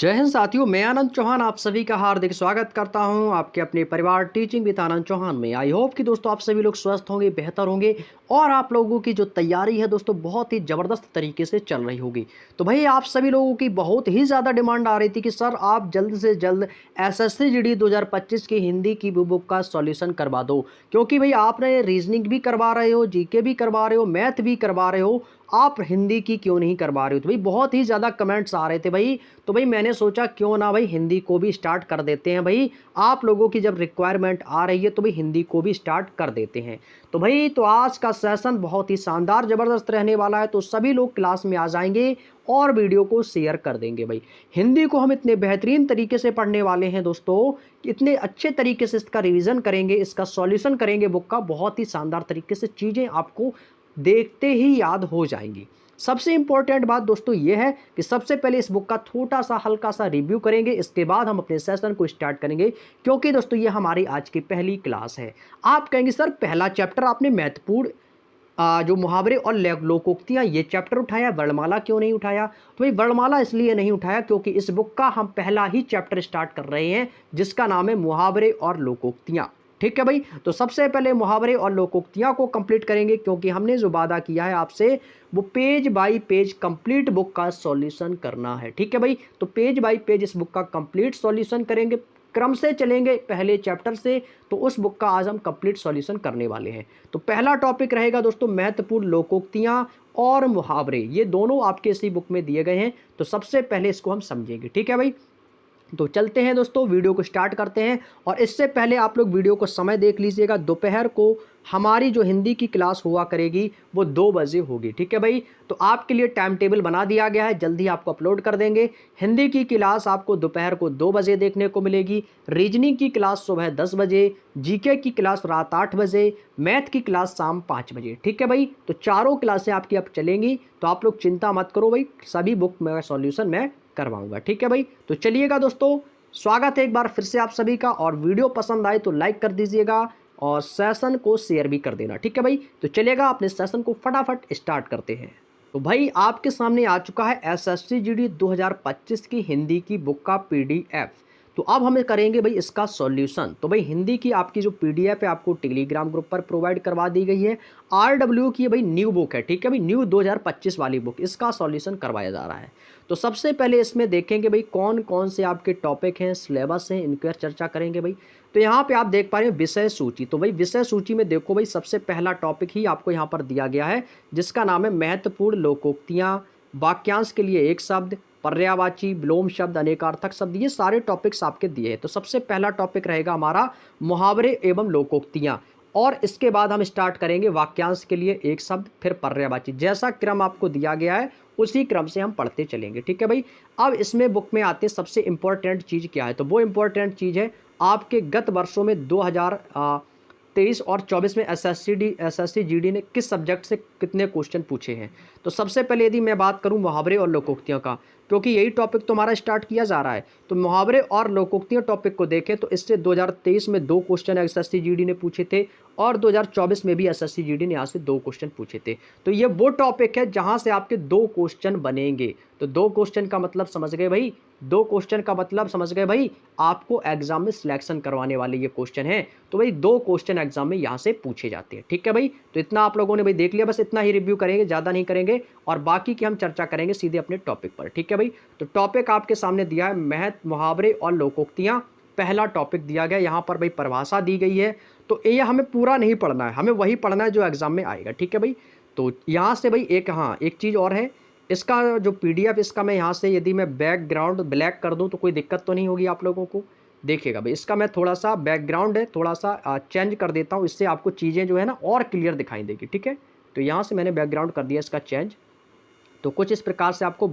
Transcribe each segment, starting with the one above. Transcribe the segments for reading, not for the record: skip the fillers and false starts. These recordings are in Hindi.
जय हिंद साथियों, मैं आनंद चौहान आप सभी का हार्दिक स्वागत करता हूं आपके अपने परिवार टीचिंग विद आनंद चौहान में। आई होप कि दोस्तों आप सभी लोग स्वस्थ होंगे, बेहतर होंगे और आप लोगों की जो तैयारी है दोस्तों बहुत ही ज़बरदस्त तरीके से चल रही होगी। तो भाई आप सभी लोगों की बहुत ही ज़्यादा डिमांड आ रही थी कि सर आप जल्द से जल्द एसएससी जीडी 2025 की हिंदी की बुक का सॉल्यूशन करवा दो, क्योंकि भाई आपने रीजनिंग भी करवा रहे हो, जीके भी करवा रहे हो, मैथ भी करवा रहे हो, आप हिंदी की क्यों नहीं करवा रहे हो। तो भाई बहुत ही ज़्यादा कमेंट्स आ रहे थे भाई। तो भाई मैंने सोचा क्यों ना भाई हिंदी को भी स्टार्ट कर देते हैं। भाई आप लोगों की जब रिक्वायरमेंट आ रही है तो भाई हिंदी को भी स्टार्ट कर देते हैं। तो भाई तो आज का सेशन बहुत ही शानदार ज़बरदस्त रहने वाला है, तो सभी लोग क्लास में आ जाएंगे और वीडियो को शेयर कर देंगे। भाई हिंदी को हम इतने बेहतरीन तरीके से पढ़ने वाले हैं दोस्तों, इतने अच्छे तरीके से इसका रिवीजन करेंगे, इसका सॉल्यूशन करेंगे बुक का, बहुत ही शानदार तरीके से चीज़ें आपको देखते ही याद हो जाएंगी। सबसे इंपॉर्टेंट बात दोस्तों ये है कि सबसे पहले इस बुक का छोटा सा हल्का सा रिव्यू करेंगे, इसके बाद हम अपने सेशन को स्टार्ट करेंगे, क्योंकि दोस्तों ये हमारी आज की पहली क्लास है। आप कहेंगे सर पहला चैप्टर आपने महत्वपूर्ण जो मुहावरे और लोकोक्तियाँ ये चैप्टर उठाया, वर्णमाला क्यों नहीं उठाया। तो भाई वर्णमाला इसलिए नहीं उठाया क्योंकि इस बुक का हम पहला ही चैप्टर स्टार्ट कर रहे हैं जिसका नाम है मुहावरे और लोकोक्तियाँ। ठीक है भाई, तो सबसे पहले मुहावरे और लोकोक्तियाँ को कंप्लीट करेंगे, क्योंकि हमने जो वादा किया है आपसे वो page bye page complete book का सॉल्यूशन करना है। ठीक है भाई, तो पेज बाय पेज इस बुक का कंप्लीट सॉल्यूशन करेंगे, क्रम से चलेंगे पहले चैप्टर से। तो उस बुक का आज हम कंप्लीट सॉल्यूशन करने वाले हैं। तो पहला टॉपिक रहेगा दोस्तों महत्वपूर्ण लोकोक्तियाँ और मुहावरे, ये दोनों आपके इसी बुक में दिए गए हैं। तो सबसे पहले इसको हम समझेंगे। ठीक है भाई, तो चलते हैं दोस्तों, वीडियो को स्टार्ट करते हैं। और इससे पहले आप लोग वीडियो को समय देख लीजिएगा। दोपहर को हमारी जो हिंदी की क्लास हुआ करेगी वो 2 बजे होगी। ठीक है भाई, तो आपके लिए टाइम टेबल बना दिया गया है, जल्दी आपको अपलोड कर देंगे। हिंदी की क्लास आपको दोपहर को 2 बजे देखने को मिलेगी, रीजनिंग की क्लास सुबह 10 बजे, जीके की क्लास रात 8 बजे, मैथ की क्लास शाम 5 बजे। ठीक है भाई, तो चारों क्लासें आपकी अब चलेंगी, तो आप लोग चिंता मत करो भाई, सभी बुक में सॉल्यूशन मैं करवाऊंगा। ठीक है भाई, तो चलिएगा दोस्तों, स्वागत है एक बार फिर से आप सभी का। और वीडियो पसंद आए तो लाइक कर दीजिएगा और सेशन को शेयर भी कर देना। ठीक है भाई, तो चलिएगा अपने सेशन को फटाफट स्टार्ट करते हैं। तो भाई आपके सामने आ चुका है एसएससी जीडी 2025 की हिंदी की बुक का पीडीएफ। तो अब हमें करेंगे भाई इसका सॉल्यूशन। तो भाई हिंदी की आपकी जो पीडीएफ है आपको टेलीग्राम ग्रुप पर प्रोवाइड करवा दी गई है। आरडब्ल्यू की भाई न्यू बुक है। ठीक है भाई, न्यू 2025 वाली बुक, इसका सॉल्यूशन करवाया जा रहा है। तो सबसे पहले इसमें देखेंगे भाई कौन कौन से आपके टॉपिक हैं, सिलेबस हैं, इनकी चर्चा करेंगे भाई। तो यहाँ पे आप देख पा रहे हैं विषय सूची। तो भाई विषय सूची में देखो भाई सबसे पहला टॉपिक ही आपको यहाँ पर दिया गया है जिसका नाम है महत्वपूर्ण लोकोक्तियाँ, वाक्यांश के लिए एक शब्द, पर्यायवाची, विलोम शब्द, अनेकार्थक शब्द, ये सारे टॉपिक्स आपके दिए हैं। तो सबसे पहला टॉपिक रहेगा हमारा मुहावरे एवं लोकोक्तियाँ, और इसके बाद हम स्टार्ट करेंगे वाक्यांश के लिए एक शब्द, फिर पर्यायवाची। जैसा क्रम आपको दिया गया है उसी क्रम से हम पढ़ते चलेंगे। ठीक है भाई, अब इसमें बुक में आते सबसे इंपॉर्टेंट चीज़ क्या है। तो वो इंपॉर्टेंट चीज़ है आपके गत वर्षों में 2023 और 24 में एसएससी जीडी ने किस सब्जेक्ट से कितने क्वेश्चन पूछे हैं। तो सबसे पहले यदि मैं बात करूं मुहावरे और लोकोक्तियों का, क्योंकि यही टॉपिक तो हमारा स्टार्ट किया जा रहा है, तो मुहावरे और लोकोक्तियों टॉपिक को देखें तो इससे 2023 में 2 क्वेश्चन एसएससी जीडी ने पूछे थे और 2024 में भी एसएससी जीडी ने यहाँ से 2 क्वेश्चन पूछे थे। तो ये वो टॉपिक है जहाँ से आपके 2 क्वेश्चन बनेंगे। तो 2 क्वेश्चन का मतलब समझ गए भाई, 2 क्वेश्चन का मतलब समझ गए भाई, आपको एग्जाम में सिलेक्शन करवाने वाले ये क्वेश्चन है। तो भाई 2 क्वेश्चन एग्जाम में यहाँ से पूछे जाते हैं। ठीक है भाई, तो इतना आप लोगों ने भाई देख लिया, बस इतना ही रिव्यू करेंगे, ज़्यादा नहीं करेंगे, और बाकी की हम चर्चा करेंगे सीधे अपने टॉपिक पर। ठीक है भाई, तो टॉपिक आपके सामने दिया है मुहावरे और लोकोक्तियाँ। पहला टॉपिक दिया गया, यहाँ पर भाई परिभाषा दी गई है। तो ये हमें पूरा नहीं पढ़ना है, हमें वही पढ़ना है जो एग्जाम में आएगा। ठीक है भाई, तो यहाँ से भाई एक चीज़ और है, इसका जो पीडीएफ इसका मैं यहाँ से यदि मैं बैकग्राउंड ब्लैक कर दूँ तो कोई दिक्कत तो नहीं होगी आप लोगों को। देखिएगा भाई, इसका मैं थोड़ा सा बैकग्राउंड है थोड़ा सा चेंज कर देता हूँ, इससे आपको चीज़ें जो है ना और क्लियर दिखाई देगी। ठीक है, तो यहाँ से मैंने बैकग्राउंड कर दिया इसका चेंज। तो कुछ इस प्रकार से आपको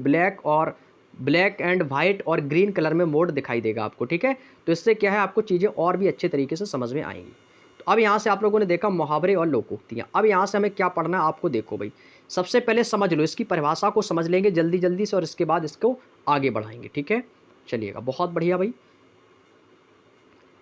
ब्लैक एंड वाइट और ग्रीन कलर में मोड दिखाई देगा आपको। ठीक है, तो इससे क्या है आपको चीज़ें और भी अच्छे तरीके से समझ में आएंगी। तो अब यहाँ से आप लोगों ने देखा मुहावरे और लोकोक्तियाँ। अब यहाँ से हमें क्या पढ़ना है आपको, देखो भाई सबसे पहले समझ लो, इसकी परिभाषा को समझ लेंगे जल्दी जल्दी से और इसके बाद इसको आगे बढ़ाएंगे। ठीक है, चलिएगा, बहुत बढ़िया भाई।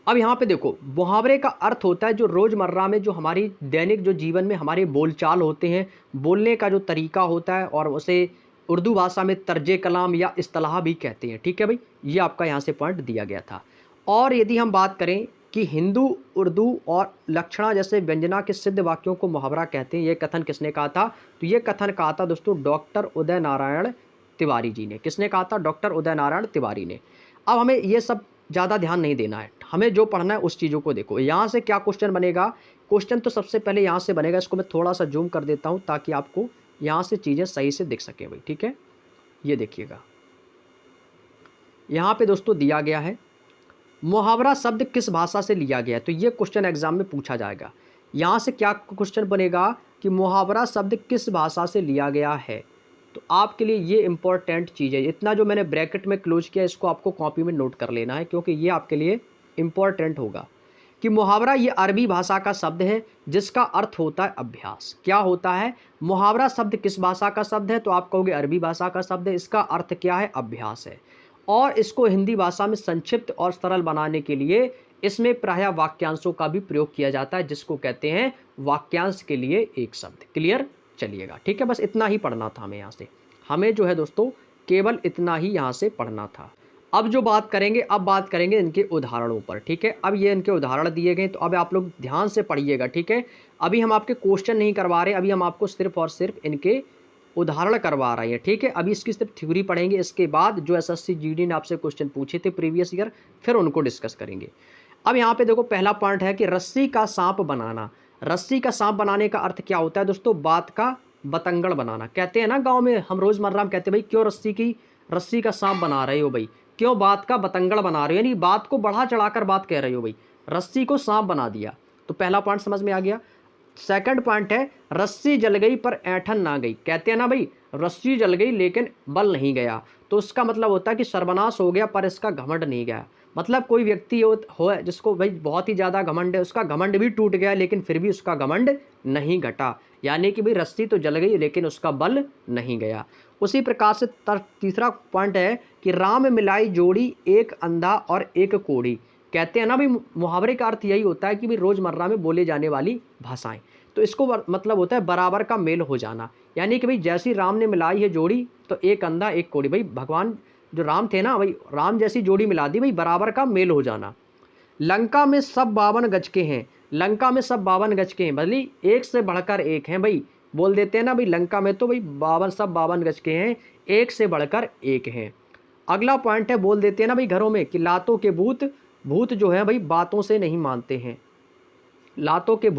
अब यहाँ पे देखो, मुहावरे का अर्थ होता है जो रोज़मर्रा में जो हमारी दैनिक जो जीवन में हमारे बोलचाल होते हैं, बोलने का जो तरीका होता है और उसे उर्दू भाषा में तर्जे कलाम या इस्तिलाह भी कहते हैं। ठीक है भाई, ये आपका यहाँ से पॉइंट दिया गया था। और यदि हम बात करें कि हिंदू, उर्दू और लक्षणा जैसे व्यंजना के सिद्ध वाक्यों को मुहावरा कहते हैं, ये कथन किसने कहा था? तो ये कथन कहा था दोस्तों डॉक्टर उदय नारायण तिवारी जी ने। किसने कहा था? डॉक्टर उदय नारायण तिवारी ने। अब हमें ये सब ज़्यादा ध्यान नहीं देना है, हमें जो पढ़ना है उस चीज़ों को देखो। यहाँ से क्या क्वेश्चन बनेगा? क्वेश्चन तो सबसे पहले यहाँ से बनेगा, इसको मैं थोड़ा सा जूम कर देता हूँ ताकि आपको यहाँ से चीज़ें सही से दिख सके भाई। ठीक है, ये देखिएगा, यहाँ पे दोस्तों दिया गया है मुहावरा शब्द किस भाषा से लिया गया है। तो ये क्वेश्चन एग्जाम में पूछा जाएगा। यहाँ से क्या क्वेश्चन बनेगा कि मुहावरा शब्द किस भाषा से लिया गया है। तो आपके लिए ये इंपॉर्टेंट चीज़ है, इतना जो मैंने ब्रैकेट में क्लोज किया इसको आपको कॉपी में नोट कर लेना है, क्योंकि ये आपके लिए इंपॉर्टेंट होगा कि मुहावरा ये अरबी भाषा का शब्द है जिसका अर्थ होता है अभ्यास। क्या होता है? मुहावरा शब्द किस भाषा का शब्द है? तो आप कहोगे अरबी भाषा का शब्द है। इसका अर्थ क्या है? अभ्यास है। और इसको हिंदी भाषा में संक्षिप्त और सरल बनाने के लिए इसमें प्रायः वाक्यांशों का भी प्रयोग किया जाता है, जिसको कहते हैं वाक्यांश के लिए एक शब्द। क्लियर? चलिएगा, ठीक है, बस इतना ही पढ़ना था हमें। यहाँ से हमें जो है दोस्तों केवल इतना ही यहाँ से पढ़ना था। अब जो बात करेंगे, अब बात करेंगे इनके उदाहरणों पर। ठीक है, अब ये इनके उदाहरण दिए गए, तो अब आप लोग ध्यान से पढ़िएगा। ठीक है, अभी हम आपके क्वेश्चन नहीं करवा रहे, अभी हम आपको सिर्फ और सिर्फ इनके उदाहरण करवा रहे हैं। ठीक है, अभी इसकी सिर्फ थ्योरी पढ़ेंगे, इसके बाद जो एसएससी जीडी ने आपसे क्वेश्चन पूछे थे प्रीवियस ईयर, फिर उनको डिस्कस करेंगे। अब यहाँ पे देखो पहला पॉइंट है कि रस्सी का सांप बनाना। रस्सी का सांप बनाने का अर्थ क्या होता है दोस्तों? बात का बतंगड़ बनाना। कहते हैं ना गांव में, हम रोजमर्रा में कहते हैं भाई क्यों रस्सी का सांप बना रहे हो भाई, क्यों बात का बतंगड़ बना रहे हो, यानी बात को बढ़ा चढ़ाकर बात कह रहे हो भाई, रस्सी को सांप बना दिया। तो पहला पॉइंट समझ में आ गया। सेकंड पॉइंट है रस्सी जल गई पर ऐंठन ना गई। कहते हैं ना भाई रस्सी जल गई लेकिन बल नहीं गया, तो उसका मतलब होता है कि सर्वनाश हो गया पर इसका घमंड नहीं गया। मतलब कोई व्यक्ति हो जिसको भाई बहुत ही ज़्यादा घमंड है, उसका घमंड भी टूट गया लेकिन फिर भी उसका घमंड नहीं घटा, यानी कि भाई रस्सी तो जल गई लेकिन उसका बल नहीं गया। उसी प्रकार से तीसरा पॉइंट है कि राम मिलाई जोड़ी एक अंधा और एक कोढ़ी। कहते हैं ना भाई मुहावरे का अर्थ यही होता है कि भाई रोज़मर्रा में बोले जाने वाली भाषाएं, तो इसको मतलब होता है बराबर का मेल हो जाना, यानी कि भाई जैसी राम ने मिलाई है जोड़ी तो एक अंधा एक कोढ़ी, भाई भगवान जो राम थे ना भाई, राम जैसी जोड़ी मिला दी भाई, बराबर का मेल हो जाना। लंका में सब 52 गज के हैं। लंका में सब 52 गज के हैं, भली एक से बढ़कर एक हैं भाई, बोल देते हैं ना भाई लंका में तो भाई 52 गज के हैं, एक से बढ़कर एक हैं। अगला पॉइंट है, बोल देते हैं ना भाई घरों में कि लातों के भूत जो है भाई बातों से नहीं मानते हैं। लातों के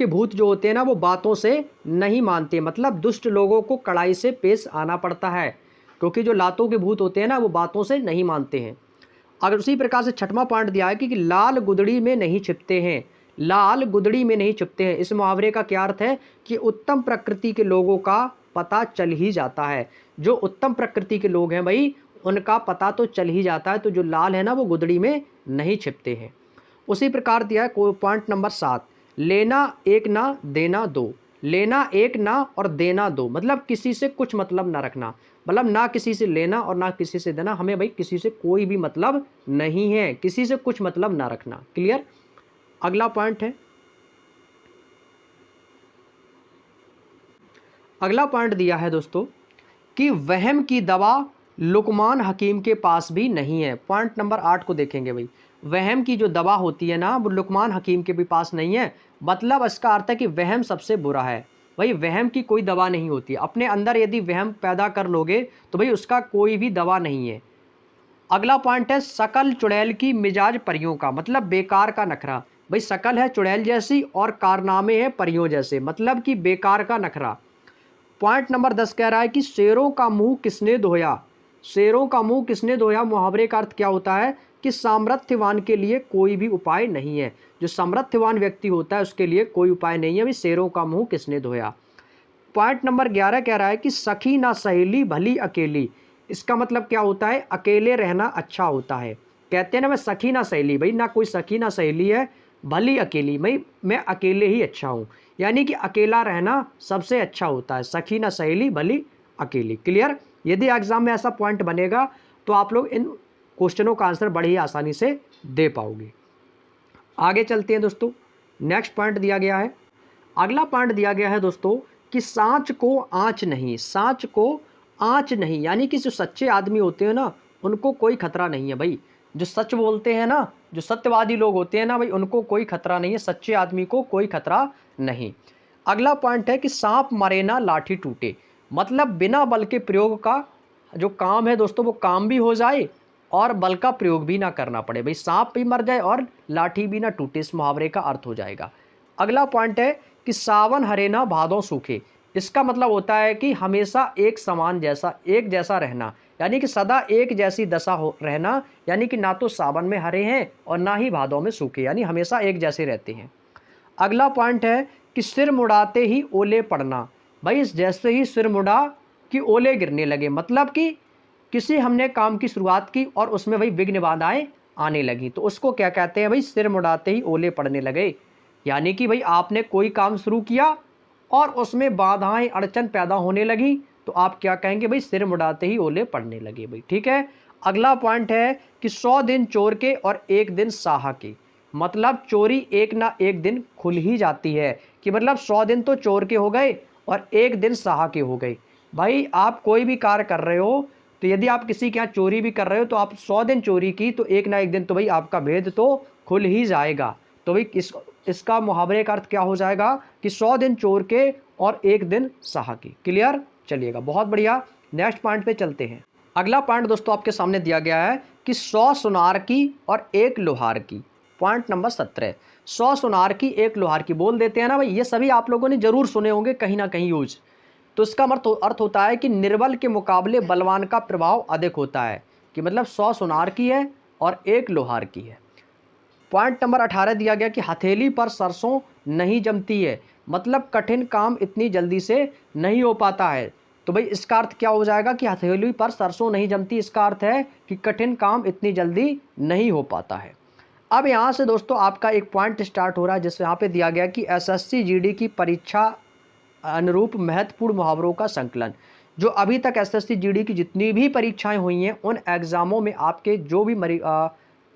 भूत जो होते हैं ना वो बातों से नहीं मानते, मतलब दुष्ट लोगों को कड़ाई से पेश आना पड़ता है, क्योंकि जो लातों के भूत होते हैं ना वो बातों से नहीं मानते हैं। अगर उसी प्रकार से छठवां पॉइंट दिया है कि लाल गुदड़ी में नहीं छिपते हैं। लाल गुदड़ी में नहीं छिपते हैं, इस मुहावरे का क्या अर्थ है कि उत्तम प्रकृति के लोगों का पता चल ही जाता है। जो उत्तम प्रकृति के लोग हैं भाई उनका पता तो चल ही जाता है, तो जो लाल है ना वो गुदड़ी में नहीं छिपते हैं। उसी प्रकार दिया है पॉइंट नंबर 7, लेना एक ना देना दो। लेना एक ना और देना दो, मतलब किसी से कुछ मतलब ना रखना, मतलब ना किसी से लेना और ना किसी से देना। हमें भाई किसी से कोई भी मतलब नहीं है, किसी से कुछ मतलब ना रखना। क्लियर? अगला पॉइंट है, अगला पॉइंट दिया है दोस्तों कि वहम की दवा लुकमान हकीम के पास भी नहीं है। पॉइंट नंबर 8 को देखेंगे भाई, वहम की जो दवा होती है ना वो लुकमान हकीम के भी पास नहीं है, मतलब इसका अर्थ है कि वहम सबसे बुरा है भाई। वहम की कोई दवा नहीं होती, अपने अंदर यदि वहम पैदा कर लोगे तो भाई उसका कोई भी दवा नहीं है। अगला पॉइंट है शकल चुड़ैल की मिजाज परियों का, मतलब बेकार का नखरा। भाई शकल है चुड़ैल जैसी और कारनामे हैं परियों जैसे, मतलब कि बेकार का नखरा। पॉइंट नंबर 10 कह रहा है कि शेरों का मुंह किसने धोया। शेरों का मुंह किसने धोया, मुहावरे का अर्थ क्या होता है कि सामर्थ्यवान के लिए कोई भी उपाय नहीं है। जो सामर्थ्यवान व्यक्ति होता है उसके लिए कोई उपाय नहीं है, भाई शेरों का मुंह किसने धोया। पॉइंट नंबर 11 कह रहा है कि सखी ना सहेली भली अकेली। इसका मतलब क्या होता है, अकेले रहना अच्छा होता है। कहते हैं ना मैं सखी ना सहेली, भाई ना कोई सखी ना सहेली है, भली अकेली, भाई मैं अकेले ही अच्छा हूँ, यानी कि अकेला रहना सबसे अच्छा होता है। सखी ना सहेली भली अकेली। क्लियर? यदि एग्जाम में ऐसा पॉइंट बनेगा तो आप लोग इन क्वेश्चनों का आंसर बड़ी ही आसानी से दे पाओगे। आगे चलते हैं दोस्तों, नेक्स्ट पॉइंट दिया गया है, अगला पॉइंट दिया गया है दोस्तों कि सांच को आँच नहीं, सांच को आँच नहीं, यानी कि जो सच्चे आदमी होते हैं ना, उनको कोई खतरा नहीं है भाई। जो सच बोलते हैं ना, जो सत्यवादी लोग होते हैं ना भाई, उनको कोई खतरा नहीं है, सच्चे आदमी को कोई खतरा नहीं। अगला पॉइंट है कि सांप मरे ना लाठी टूटे, मतलब बिना बल के प्रयोग का जो काम है दोस्तों, वो काम भी हो जाए और बल का प्रयोग भी ना करना पड़े। भाई सांप भी मर जाए और लाठी भी ना टूटे, इस मुहावरे का अर्थ हो जाएगा। अगला पॉइंट है कि सावन हरे ना भादों सूखे, इसका मतलब होता है कि हमेशा एक समान जैसा, एक जैसा रहना, यानी कि सदा एक जैसी दशा हो रहना, यानी कि ना तो सावन में हरे हैं और ना ही भादों में सूखे, यानी हमेशा एक जैसे रहते हैं। अगला पॉइंट है कि सिर मुड़ाते ही ओले पड़ना, भाई जैसे ही सिर मुड़ा कि ओले गिरने लगे, मतलब कि किसी हमने काम की शुरुआत की और उसमें भाई विघ्न बाधाएं आने लगी, तो उसको क्या कहते हैं भाई, सिर मुड़ाते ही ओले पड़ने लगे। यानी कि भाई आपने कोई काम शुरू किया और उसमें बाधाएं अड़चन पैदा होने लगी, तो आप क्या कहेंगे भाई, सिर मुड़ाते ही ओले पड़ने लगे भाई, ठीक है। अगला पॉइंट है कि 100 दिन चोर के और एक दिन साहा के, मतलब चोरी एक ना एक दिन खुल ही जाती है, कि मतलब 100 दिन तो चोर के हो गए और एक दिन साहा के हो गए। भाई आप कोई भी कार्य कर रहे हो, तो यदि आप किसी के यहाँ चोरी भी कर रहे हो, तो आप 100 दिन चोरी की तो एक ना एक दिन तो भाई आपका भेद तो खुल ही जाएगा। तो भाई इसका मुहावरे का अर्थ क्या हो जाएगा कि 100 दिन चोर के और एक दिन साहा के। क्लियर, चलिएगा, बहुत बढ़िया। नेक्स्ट पॉइंट पे चलते हैं। अगला पॉइंट दोस्तों आपके सामने दिया गया है कि 100 सुनार की और एक लोहार की। पॉइंट नंबर 17, 100 सुनार की एक लोहार की, बोल देते हैं ना भाई, ये सभी आप लोगों ने जरूर सुने होंगे कहीं ना कहीं यूज। तो इसका अर्थ होता है कि निर्बल के मुकाबले बलवान का प्रभाव अधिक होता है, कि मतलब 100 सुनार की है और एक लोहार की है। पॉइंट नंबर 18 दिया गया कि हथेली पर सरसों नहीं जमती है, मतलब कठिन काम इतनी जल्दी से नहीं हो पाता है। तो भाई इसका अर्थ क्या हो जाएगा कि हथेली पर सरसों नहीं जमती, इसका अर्थ है कि कठिन काम इतनी जल्दी नहीं हो पाता है। अब यहाँ से दोस्तों आपका एक पॉइंट स्टार्ट हो रहा है, जिससे यहाँ पे दिया गया कि एसएससी जीडी की परीक्षा अनुरूप महत्वपूर्ण मुहावरों का संकलन। जो अभी तक एसएससी जीडी की जितनी भी परीक्षाएं हुई हैं, उन एग्जामों में आपके जो भी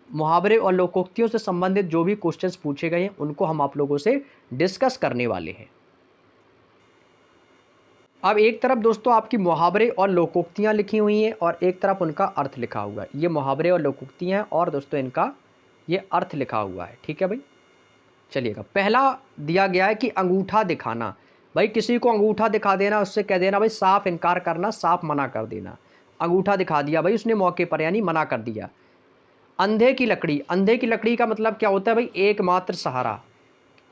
मुहावरे और लोकोक्तियों से संबंधित जो भी क्वेश्चंस पूछे गए हैं, उनको हम आप लोगों से डिस्कस करने वाले हैं। अब एक तरफ दोस्तों आपकी मुहावरे और लोकोक्तियां लिखी हुई हैं और एक तरफ उनका अर्थ लिखा हुआ है। ये मुहावरे और लोकोक्तियां हैं और दोस्तों इनका ये अर्थ लिखा हुआ है, ठीक है भाई। चलिएगा, पहला दिया गया है कि अंगूठा दिखाना। भाई किसी को अंगूठा दिखा देना, उससे कह देना भाई साफ इनकार करना, साफ मना कर देना। अंगूठा दिखा दिया भाई उसने मौके पर, यानी मना कर दिया। अंधे की लकड़ी, अंधे की लकड़ी का मतलब क्या होता है भाई, एकमात्र सहारा,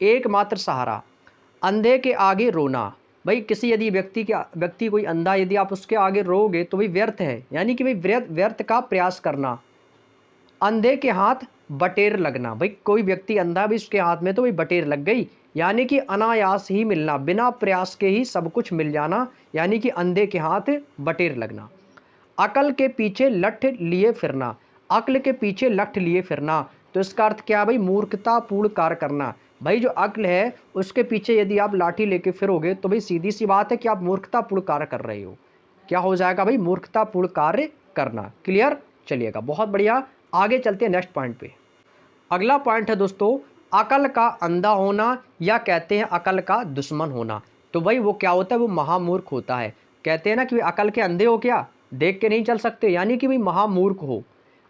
एकमात्र सहारा। अंधे के आगे रोना, भाई किसी यदि व्यक्ति कोई अंधा, यदि आप उसके आगे रोगे तो भाई व्यर्थ है, यानी कि भाई व्यर्थ का प्रयास करना। अंधे के हाथ बटेर लगना, भाई कोई व्यक्ति अंधा भी, उसके हाथ में तो भाई बटेर लग गई, यानी कि अनायास ही मिलना, बिना प्रयास के ही सब कुछ मिल जाना, यानी कि अंधे के हाथ बटेर लगना। अकल के पीछे लठ लिए फिरना, अक्ल के पीछे लठ लिए फिरना, तो इसका अर्थ क्या भाई, मूर्खतापूर्ण कार्य करना। भाई जो अक्ल है उसके पीछे यदि आप लाठी लेके फिरोगे तो भाई सीधी सी बात है कि आप मूर्खतापूर्ण कार्य कर रहे हो। क्या हो जाएगा भाई, मूर्खतापूर्ण कार्य करना। क्लियर, चलिएगा, बहुत बढ़िया। आगे चलते हैं नेक्स्ट पॉइंट पे। अगला पॉइंट है दोस्तों, अकल का अंधा होना, या कहते हैं अकल का दुश्मन होना। तो भाई वो क्या होता है, वो महामूर्ख होता है। कहते हैं ना कि अकल के अंधे हो क्या, देख के नहीं चल सकते, यानी कि भाई महामूर्ख हो।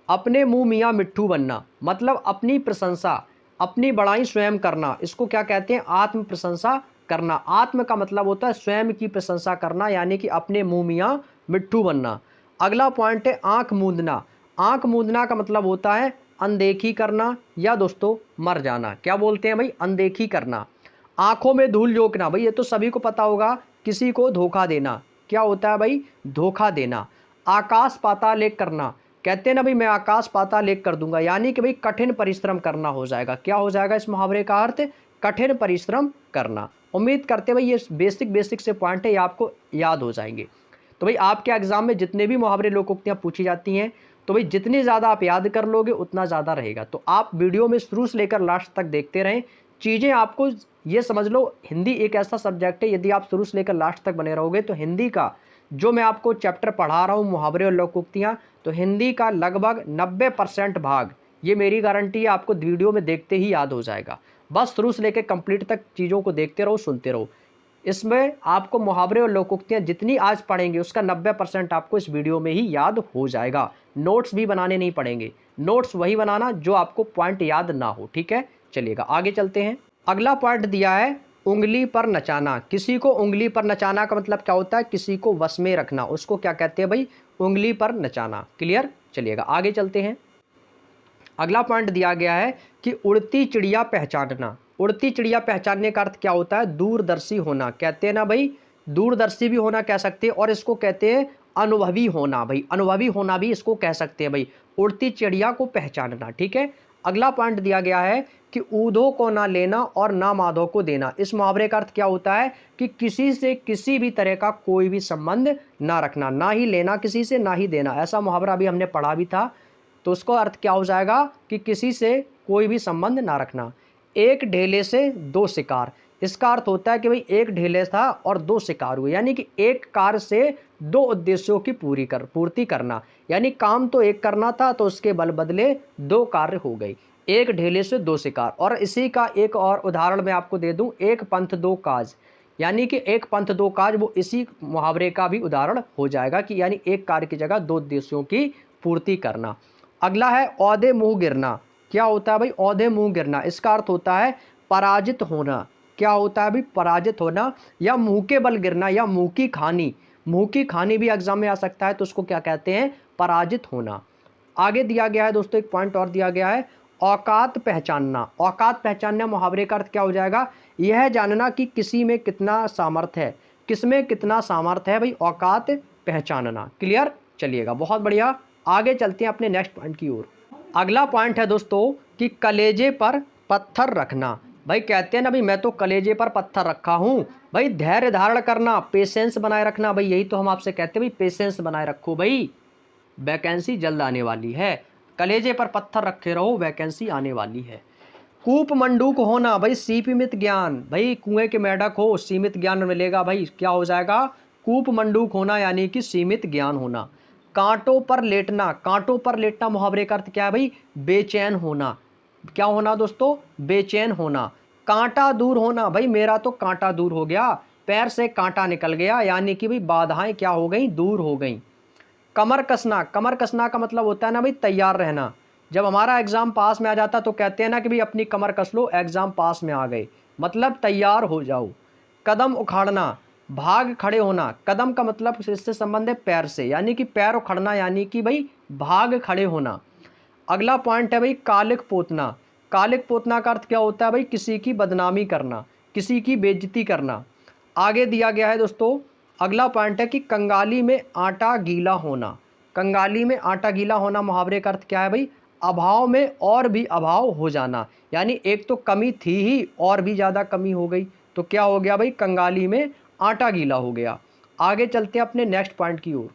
अपने मुंह मियाँ मिट्ठू बनना, मतलब अपनी प्रशंसा, अपनी बड़ाई स्वयं करना, इसको क्या कहते हैं, आत्म प्रशंसा करना। आत्म का मतलब होता है स्वयं की प्रशंसा करना, यानी कि अपने मुंह मियाँ मिट्ठू बनना। अगला पॉइंट है आंख मूंदना। आंख मूंदना का मतलब होता है अनदेखी करना, या दोस्तों मर जाना। क्या बोलते हैं भाई, अनदेखी करना। आंखों में धूल झोंकना, भाई ये तो सभी को पता होगा, किसी को धोखा देना। क्या होता है भाई, धोखा देना। आकाश पाताल एक करना, कहते हैं ना भाई मैं आकाश पाताल एक कर दूंगा, यानी कि भाई कठिन परिश्रम करना हो जाएगा। क्या हो जाएगा इस मुहावरे का अर्थ, कठिन परिश्रम करना। उम्मीद करते भाई ये बेसिक से पॉइंट है, ये आपको याद हो जाएंगे। तो भाई आपके एग्जाम में जितने भी मुहावरे लोकोक्तियां पूछी जाती हैं, तो भाई जितनी ज़्यादा आप याद कर लोगे उतना ज़्यादा रहेगा। तो आप वीडियो में शुरू से लेकर लास्ट तक देखते रहें, चीज़ें आपको ये समझ लो, हिंदी एक ऐसा सब्जेक्ट है, यदि आप शुरू से लेकर लास्ट तक बने रहोगे तो हिंदी का जो मैं आपको चैप्टर पढ़ा रहा हूँ मुहावरे और लोकोक्तियाँ, तो हिंदी का लगभग 90% भाग, ये मेरी गारंटी है, आपको वीडियो में देखते ही याद हो जाएगा। बस शुरू से लेकर कंप्लीट तक चीज़ों को देखते रहो, सुनते रहो। इसमें आपको मुहावरे और लोकोक्तियाँ जितनी आज पढ़ेंगे उसका 90% आपको इस वीडियो में ही याद हो जाएगा। नोट्स भी बनाने नहीं पड़ेंगे। नोट्स वही बनाना जो आपको पॉइंट याद ना हो, ठीक है? चलिएगा आगे चलते हैं। अगला पॉइंट दिया है उंगली पर नचाना। किसी को उंगली पर नचाना का मतलब क्या होता है? किसी को वश में रखना। उसको क्या कहते हैं भाई? उंगली पर नचाना। क्लियर? चलिएगा आगे चलते हैं। अगला पॉइंट दिया गया है कि उड़ती चिड़िया पहचानना। उड़ती चिड़िया पहचानने का अर्थ क्या होता है? दूरदर्शी होना। कहते हैं ना भाई, दूरदर्शी भी होना कह सकते हैं, और इसको कहते हैं अनुभवी होना। भाई अनुभवी होना भी इसको कह सकते हैं भाई, उड़ती चिड़िया को पहचानना। ठीक है। अगला पॉइंट दिया गया है कि ऊधो को ना लेना और ना माधो को देना। इस मुहावरे का अर्थ क्या होता है? कि किसी से किसी भी तरह का कोई भी संबंध ना रखना, ना ही लेना किसी से, ना ही देना। ऐसा मुहावरा भी हमने पढ़ा भी था। तो उसका अर्थ क्या हो जाएगा? कि किसी से कोई भी संबंध ना रखना। एक ढेले से दो शिकार। इसका अर्थ होता है कि भाई एक ढेले था और दो शिकार हुए, यानी कि एक कार्य से दो उद्देश्यों की पूर्ति करना। यानी काम तो एक करना था, तो उसके बदले दो कार्य हो गई। एक ढेले से दो शिकार। और इसी का एक और उदाहरण मैं आपको दे दूं, एक पंथ दो काज। यानी कि एक पंथ दो काज, वो इसी मुहावरे का भी उदाहरण हो जाएगा कि यानी एक कार्य की जगह दो उद्देश्यों की पूर्ति करना। अगला है औधे मुंह गिरना। क्या होता है भाई? औधे मुंह गिरना। इसका अर्थ होता है पराजित होना। क्या होता है भाई? पराजित होना, या मुंह के बल गिरना, या मुंह की खानी। मुंह की खानी भी एग्जाम में आ सकता है, तो उसको क्या कहते हैं? पराजित होना। आगे दिया गया है दोस्तों, एक पॉइंट और दिया गया है, औकात पहचानना। औकात पहचानना मुहावरे का अर्थ क्या हो जाएगा? यह जानना कि किसी में कितना सामर्थ्य है, किसमें कितना सामर्थ्य है भाई, औकात पहचानना। क्लियर? चलिएगा, बहुत बढ़िया। आगे चलते हैं अपने नेक्स्ट पॉइंट की ओर। अगला पॉइंट है दोस्तों कि कलेजे पर पत्थर रखना। भाई कहते हैं ना भाई, मैं तो कलेजे पर पत्थर रखा हूं। भाई धैर्य धारण करना, पेशेंस बनाए रखना। भाई यही तो हम आपसे कहते हैं भाई, पेशेंस बनाए रखो भाई, वैकेंसी जल्द आने वाली है। कलेजे पर पत्थर रखे रहो, वैकेंसी आने वाली है। कूप मंडूक होना। भाई सीमित ज्ञान। भाई कुएं के मेढक हो, सीमित ज्ञान मिलेगा। भाई क्या हो जाएगा? कूप मंडूक होना, यानी कि सीमित ज्ञान होना। कांटों पर लेटना। कांटों पर लेटना मुहावरे का अर्थ क्या है भाई? बेचैन होना। क्या होना दोस्तों? बेचैन होना। कांटा दूर होना। भाई मेरा तो कांटा दूर हो गया, पैर से कांटा निकल गया, यानी कि भाई बाधाएं क्या हो गई? दूर हो गई। कमर कसना। कमर कसना का मतलब होता है ना भाई, तैयार रहना। जब हमारा एग्जाम पास में आ जाता तो कहते हैं ना कि भाई अपनी कमर कस लो, एग्जाम पास में आ गए, मतलब तैयार हो जाओ। कदम उखाड़ना, भाग खड़े होना। कदम का मतलब इससे संबंध है पैर से, यानी कि पैर उखड़ना, यानी कि भाई भाग खड़े होना। अगला पॉइंट है भाई कालिक पोतना। कालिक पोतना का अर्थ क्या होता है भाई? किसी की बदनामी करना, किसी की बेइज्जती करना। आगे दिया गया है दोस्तों, अगला पॉइंट है कि कंगाली में आटा गीला होना। कंगाली में आटा गीला होना मुहावरे का अर्थ क्या है भाई? अभाव में और भी अभाव हो जाना। यानी एक तो कमी थी ही, और भी ज़्यादा कमी हो गई, तो क्या हो गया भाई? कंगाली में आटा गीला हो गया। आगे चलते हैं अपने नेक्स्ट पॉइंट की ओर।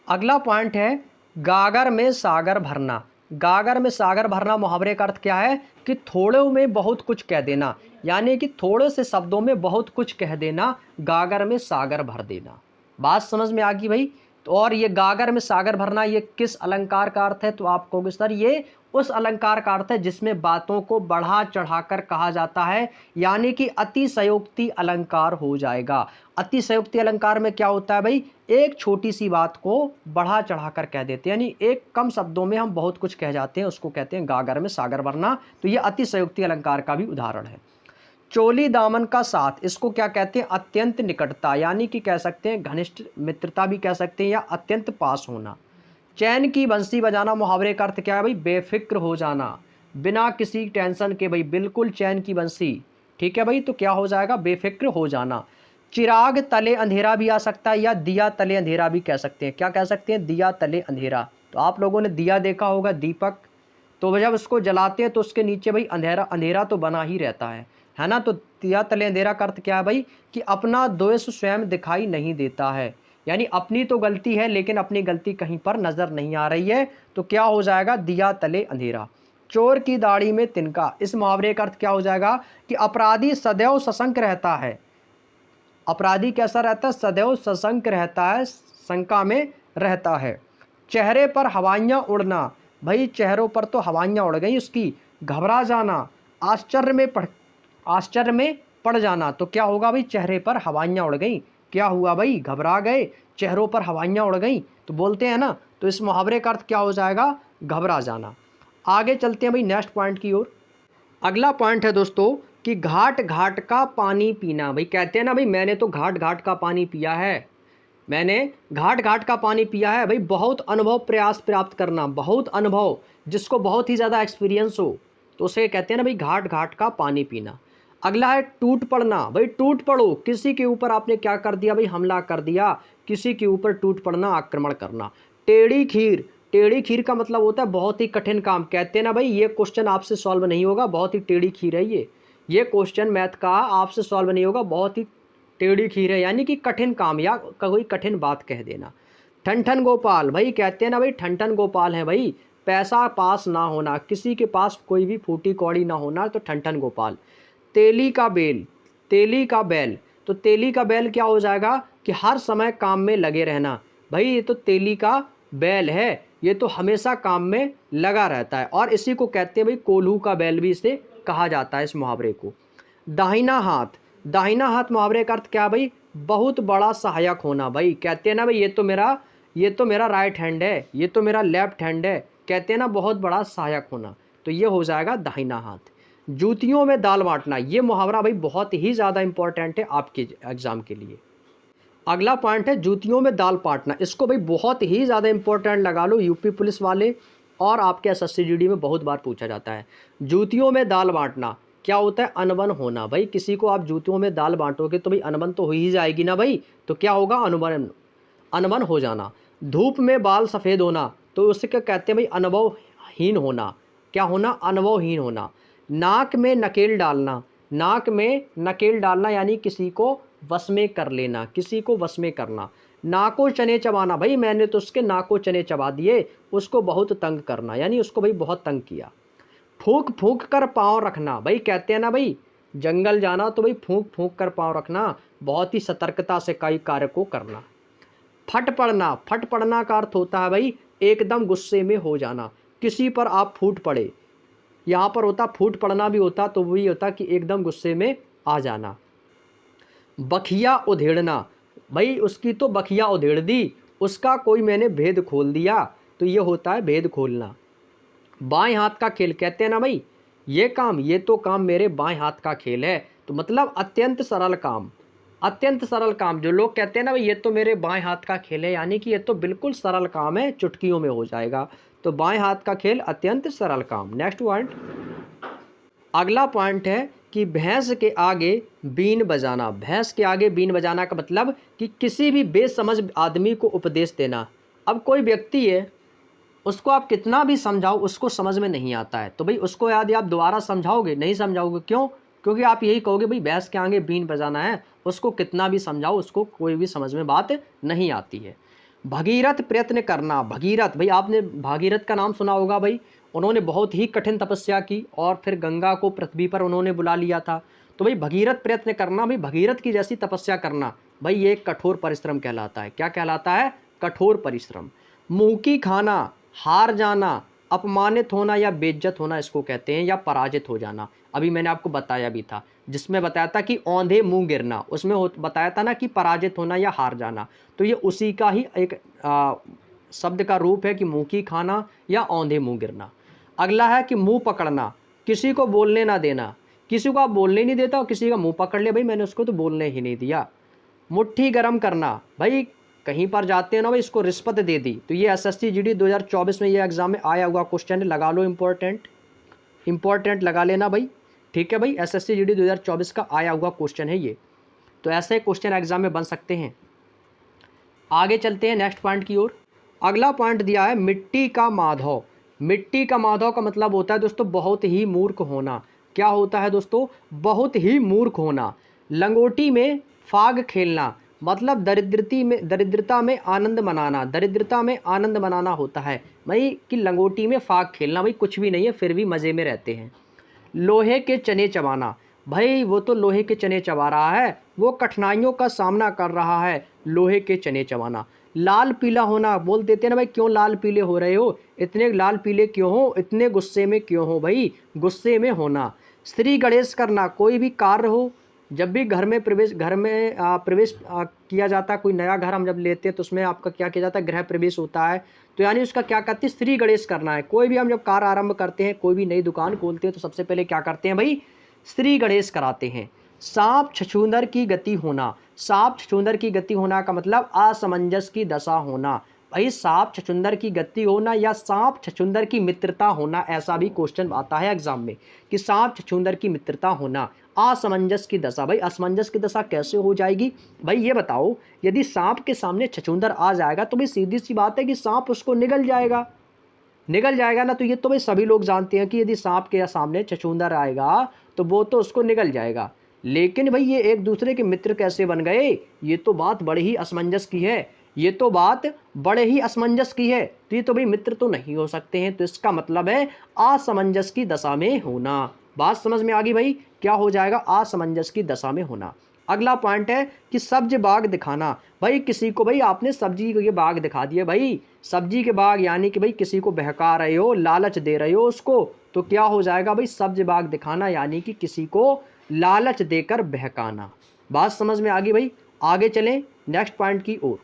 अगला पॉइंट है गागर में सागर भरना। गागर में सागर भरना मुहावरे का अर्थ क्या है? कि थोड़े में बहुत कुछ कह देना, यानी कि थोड़े से शब्दों में बहुत कुछ कह देना, गागर में सागर भर देना। बात समझ में आ गई भाई? तो और ये गागर में सागर भरना, ये किस अलंकार का अर्थ है? तो आप कहोगे सर ये उस अलंकार का अर्थ है जिसमें बातों को बढ़ा चढ़ाकर कहा जाता है, यानी कि अतिशयोक्ति अलंकार हो जाएगा। अतिशयोक्ति अलंकार में क्या होता है भाई? एक छोटी सी बात को बढ़ा चढ़ाकर कह देते हैं, यानी एक कम शब्दों में हम बहुत कुछ कह जाते हैं, उसको कहते हैं गागर में सागर भरना। तो ये अतिशयोक्ति अलंकार का भी उदाहरण है। चोली दामन का साथ, इसको क्या कहते हैं? अत्यंत निकटता, यानी कि कह सकते हैं घनिष्ठ मित्रता भी कह सकते हैं, या अत्यंत पास होना। चैन की बंसी बजाना मुहावरे का अर्थ क्या है भाई? बेफिक्र हो जाना, बिना किसी टेंशन के, भाई बिल्कुल चैन की बंसी। ठीक है भाई, तो क्या हो जाएगा? बेफिक्र हो जाना। चिराग तले अंधेरा भी आ सकता है, या दिया तले अंधेरा भी कह सकते हैं। क्या कह सकते हैं? दिया तले अंधेरा। तो आप लोगों ने दिया देखा होगा, दीपक, तो जब उसको जलाते हैं तो उसके नीचे भाई अंधेरा अंधेरा तो बना ही रहता है ना? तो दिया तले अंधेरा का अर्थ क्या है भाई? कि अपना दोष स्वयं दिखाई नहीं देता है, यानी अपनी तो गलती है लेकिन अपनी गलती कहीं पर नजर नहीं आ रही है, तो क्या हो जाएगा? दिया तले अंधेरा। चोर की दाढ़ी में तिनका, इस मुहावरे का अर्थ क्या हो जाएगा? कि अपराधी सदैव सशंक रहता है। अपराधी कैसा रहता है? सदैव सशंक रहता है, शंका में रहता है। चेहरे पर हवाइयाँ उड़ना। भाई चेहरों पर तो हवाइयाँ उड़ गई उसकी। घबरा जाना। आश्चर्य में पड़ जाना, तो क्या होगा भाई, चेहरे पर हवाइयाँ उड़ गई। क्या हुआ भाई, घबरा गए, चेहरों पर हवाइयाँ उड़ गई, तो बोलते हैं ना, तो इस मुहावरे का अर्थ क्या हो जाएगा, घबरा जाना। आगे चलते हैं भाई नेक्स्ट पॉइंट की ओर। अगला पॉइंट है दोस्तों कि घाट घाट का पानी पीना। भाई कहते हैं ना भाई, मैंने तो घाट घाट का पानी पिया है, मैंने घाट घाट का पानी पिया है। भाई बहुत अनुभव प्रयास प्राप्त करना, बहुत अनुभव, जिसको बहुत ही ज़्यादा एक्सपीरियंस हो, तो उसे कहते हैं ना भाई घाट घाट का पानी पीना। अगला है टूट पड़ना। भाई टूट पड़ो, किसी के ऊपर आपने क्या कर दिया भाई, हमला कर दिया, किसी के ऊपर टूट पड़ना, आक्रमण करना। टेढ़ी खीर, टेढ़ी खीर का मतलब होता है बहुत ही कठिन काम। कहते हैं ना भाई, ये क्वेश्चन आपसे सॉल्व नहीं होगा, बहुत ही टेढ़ी खीर है ये क्वेश्चन मैथ का आपसे सॉल्व नहीं होगा, बहुत ही टेढ़ी खीर है, यानी कि कठिन काम या कोई कठिन बात कह देना। ठन गोपाल, भाई कहते हैं ना भाई, ठन गोपाल है भाई, पैसा पास ना होना, किसी के पास कोई भी फूटी कौड़ी ना होना, तो ठन गोपाल। तेली का बेल, तेली का बैल, तो तेली का बैल क्या हो जाएगा कि हर समय काम में लगे रहना। भाई ये तो तेली का बैल है, ये तो हमेशा काम में लगा रहता है, और इसी को कहते हैं भाई कोल्हू का बैल भी इसे कहा जाता है, इस मुहावरे को। दाहिना हाथ, दाहिना हाथ मुहावरे का अर्थ क्या भाई, बहुत बड़ा सहायक होना। भाई कहते हैं ना भाई, ये तो मेरा राइट हैंड है, ये तो मेरा लेफ्ट हैंड है, कहते हैं ना बहुत बड़ा सहायक होना, तो ये हो जाएगा दाहिना हाथ। जूतियों में दाल बांटना, ये मुहावरा भाई बहुत ही ज़्यादा इंपॉर्टेंट है आपके एग्जाम के लिए। अगला पॉइंट है जूतियों में दाल बांटना, इसको भाई बहुत ही ज़्यादा इंपॉर्टेंट लगा लो, यूपी पुलिस वाले और आपके एसएससी जीडी में बहुत बार पूछा जाता है। जूतियों में दाल बांटना क्या होता है, अनबन होना। भाई किसी को आप जूतियों में दाल बांटोगे तो भाई अनबन तो हो ही जाएगी ना भाई, तो क्या होगा, अनबन, अनबन हो जाना। धूप में बाल सफ़ेद होना, तो उससे क्या कहते हैं भाई, अनुभवहीन होना। क्या होना, अनुभवहीन होना। नाक में नकेल डालना, नाक में नकेल डालना यानी किसी को वश में कर लेना, किसी को वश में करना। नाको चने चबाना, भाई मैंने तो उसके नाको चने चबा दिए, उसको बहुत तंग करना, यानी उसको भाई बहुत तंग किया। फूंक फूंक कर पाँव रखना, भाई कहते हैं ना भाई, जंगल जाना तो भाई फूंक फूंक कर पाँव रखना, बहुत ही सतर्कता से कई कार्य को करना। फट पड़ना, फट पड़ना का अर्थ होता है भाई एकदम गुस्से में हो जाना, किसी पर आप फूट पड़े, यहाँ पर होता फूट पड़ना भी होता, तो वही होता कि एकदम गुस्से में आ जाना। बखिया उधेड़ना, भाई उसकी तो बखिया उधेड़ दी, उसका कोई मैंने भेद खोल दिया, तो ये होता है भेद खोलना। बाएं हाथ का खेल, कहते हैं ना भाई, ये तो काम मेरे बाएं हाथ का खेल है, तो मतलब अत्यंत सरल काम, अत्यंत सरल काम। जो लोग कहते हैं ना भाई ये तो मेरे बाएं हाथ का खेल है, यानी कि ये तो बिल्कुल सरल काम है, चुटकियों में हो जाएगा, तो बाएं हाथ का खेल अत्यंत सरल काम। नेक्स्ट पॉइंट, अगला पॉइंट है कि भैंस के आगे बीन बजाना। भैंस के आगे बीन बजाना का मतलब कि किसी भी बेसमझ आदमी को उपदेश देना। अब कोई व्यक्ति है, उसको आप कितना भी समझाओ उसको समझ में नहीं आता है, तो भाई उसको यदि आप दोबारा समझाओगे, नहीं समझाओगे, क्यों, क्योंकि आप यही कहोगे भाई भैंस के आगे बीन बजाना है, उसको कितना भी समझाओ उसको कोई भी समझ में बात नहीं आती है। भगीरथ प्रयत्न करना, भगीरथ, भाई आपने भागीरथ का नाम सुना होगा भाई, उन्होंने बहुत ही कठिन तपस्या की और फिर गंगा को पृथ्वी पर उन्होंने बुला लिया था, तो भाई भगीरथ प्रयत्न करना, भाई भगीरथ की जैसी तपस्या करना, भाई ये कठोर परिश्रम कहलाता है। क्या कहलाता है, कठोर परिश्रम। मुँह की खाना, हार जाना, अपमानित होना या बेइज्जत होना इसको कहते हैं, या पराजित हो जाना। अभी मैंने आपको बताया भी था, जिसमें बताया था कि औंधे मुंह गिरना, उसमें बताया था ना कि पराजित होना या हार जाना, तो ये उसी का ही एक शब्द का रूप है कि मुंह की खाना या औंधे मुंह गिरना। अगला है कि मुंह पकड़ना, किसी को बोलने ना देना, किसी को आप बोलने नहीं देता और किसी का मुंह पकड़ ले, भाई मैंने उसको तो बोलने ही नहीं दिया। मुट्ठी गर्म करना, भाई कहीं पर जाते हैं ना भाई इसको रिश्वत दे दी, तो ये एसएससी जीडी 2024 में ये एग्जाम में आया हुआ क्वेश्चन है, लगा लो, इंपॉर्टेंट लगा लेना भाई, ठीक है भाई, एसएससी जीडी 2024 का आया हुआ क्वेश्चन है ये, तो ऐसे क्वेश्चन एग्जाम में बन सकते हैं। आगे चलते हैं नेक्स्ट पॉइंट की ओर। अगला पॉइंट दिया है मिट्टी का माधव। मिट्टी का माधव का मतलब होता है दोस्तों बहुत ही मूर्ख होना। क्या होता है दोस्तों, बहुत ही मूर्ख होना। लंगोटी में फाग खेलना, मतलब दरिद्रता में आनंद मनाना, दरिद्रता में आनंद मनाना होता है भाई, कि लंगोटी में फाग खेलना, भाई कुछ भी नहीं है फिर भी मज़े में रहते हैं। लोहे के चने चबाना, भाई वो तो लोहे के चने चबा रहा है, वो कठिनाइयों का सामना कर रहा है, लोहे के चने चबाना। लाल पीला होना, बोल देते हैं ना भाई क्यों लाल पीले हो रहे हो, इतने लाल पीले क्यों हो, इतने गुस्से में क्यों हो, भाई गुस्से में होना। श्री गणेश करना, कोई भी कार्य हो जब भी घर में प्रवेश किया जाता है, कोई नया घर हम जब लेते हैं तो उसमें आपका क्या किया जाता है, गृह प्रवेश होता है। तो यानी उसका क्या करते हैं, श्री गणेश करना है। कोई भी हम जब कार्य आरंभ करते हैं, कोई भी नई दुकान खोलते हैं तो सबसे पहले क्या करते हैं भाई, श्री गणेश कराते हैं। सांप छछूंदर की गति होना, सांप छछूंदर की गति होना का मतलब असमंजस की दशा होना। भाई सांप छछूंदर की गति होना या सांप छछूंदर की मित्रता होना, ऐसा भी क्वेश्चन आता है एग्जाम में कि सांप छछूंदर की मित्रता होना। असमंजस की दशा, भाई असमंजस की दशा कैसे हो जाएगी, भाई ये बताओ। यदि सांप के सामने छछूंदर आ जाएगा तो भाई सीधी सी बात है कि सांप उसको निगल जाएगा, निगल जाएगा ना। तो ये तो भाई सभी लोग जानते हैं कि यदि सांप के सामने छछूंदर आएगा तो वो तो उसको निगल जाएगा। लेकिन भाई ये एक दूसरे के मित्र कैसे बन गए, ये तो बात बड़े ही असमंजस की है, ये तो बात बड़े ही असमंजस की है। तो ये तो भाई मित्र तो नहीं हो सकते हैं। तो इसका मतलब है असमंजस की दशा में होना। बात समझ में आ गई भाई, क्या हो जाएगा, असमंजस की दशा में होना। अगला पॉइंट है कि सब्ज बाग दिखाना। भाई किसी को, भाई आपने सब्जी के बाग दिखा दिए, भाई सब्जी के बाग यानी कि भाई किसी को बहका रहे हो, लालच दे रहे हो उसको, तो क्या हो जाएगा भाई, सब्ज बाग दिखाना यानी कि किसी को लालच देकर बहकाना। बात समझ में आ गई भाई। आगे चलें नेक्स्ट पॉइंट की ओर।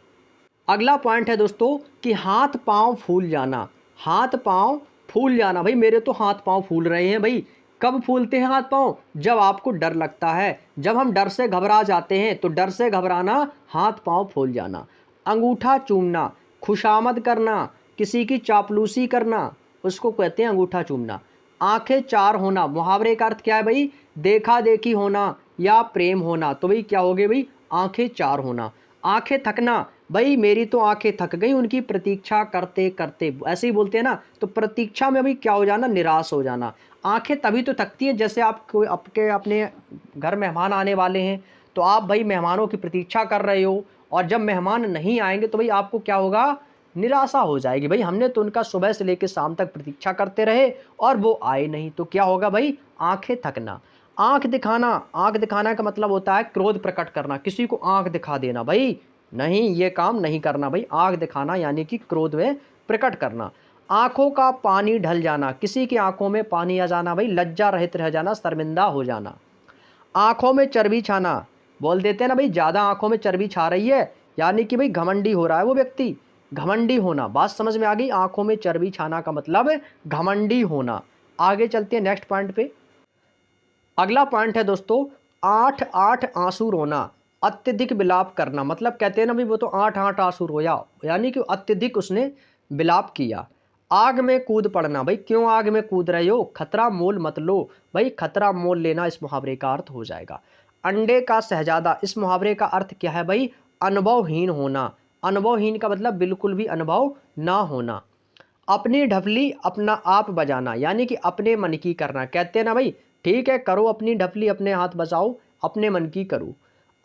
अगला पॉइंट है दोस्तों कि हाथ पांव फूल जाना, हाथ पांव फूल जाना। भाई मेरे तो हाथ पांव फूल रहे हैं। भाई कब फूलते हैं हाथ पांव, जब आपको डर लगता है, जब हम डर से घबरा जाते हैं तो डर से घबराना, हाथ पांव फूल जाना। अंगूठा चूमना, खुशामद करना, किसी की चापलूसी करना, उसको कहते हैं अंगूठा चूमना। आंखें चार होना, मुहावरे का अर्थ क्या है भाई, देखा देखी होना या प्रेम होना। तो भाई क्या हो गए भाई, आंखें चार होना। आंखें थकना, भाई मेरी तो आंखें थक गई उनकी प्रतीक्षा करते करते, ऐसे ही बोलते हैं ना। तो प्रतीक्षा में भाई क्या हो जाना, निराश हो जाना। आंखें तभी तो थकती हैं जैसे आप कोई आपके अपने घर मेहमान आने वाले हैं, तो आप भाई मेहमानों की प्रतीक्षा कर रहे हो, और जब मेहमान नहीं आएंगे तो भाई आपको क्या होगा, निराशा हो जाएगी। भाई हमने तो उनका सुबह से लेकर शाम तक प्रतीक्षा करते रहे और वो आए नहीं, तो क्या होगा भाई, आंखें थकना। आंख दिखाना, आंख दिखाना का मतलब होता है क्रोध प्रकट करना, किसी को आंख दिखा देना। भाई नहीं, ये काम नहीं करना भाई, आंख दिखाना यानी कि क्रोध में प्रकट करना। आंखों का पानी ढल जाना, किसी की आंखों में पानी आ जाना, भाई लज्जा रहित रह जाना, शर्मिंदा हो जाना। आंखों में चर्बी छाना, बोल देते हैं ना भाई ज्यादा आंखों में चर्बी छा रही है, यानी कि भाई घमंडी हो रहा है वो व्यक्ति, घमंडी होना। बात समझ में आ गई, आंखों में चर्बी छाना का मतलब घमंडी होना। आगे चलते हैं नेक्स्ट पॉइंट पे। अगला पॉइंट है दोस्तों, आठ आठ आंसू रोना, अत्यधिक विलाप करना। मतलब कहते हैं ना भाई वो तो आठ आठ आंसू रोया, यानी कि अत्यधिक उसने विलाप किया। आग में कूद पड़ना, भाई क्यों आग में कूद रहे हो, खतरा मोल मत लो। भाई खतरा मोल लेना इस मुहावरे का अर्थ हो जाएगा। अंडे का शहजादा, इस मुहावरे का अर्थ क्या है भाई, अनुभवहीन होना। अनुभवहीन का मतलब बिल्कुल भी अनुभव ना होना। अपनी ढफली अपना आप बजाना, यानी कि अपने मन की करना। कहते हैं ना भाई, ठीक है करो अपनी ढफली, अपने हाथ बजाओ, अपने मन की करो।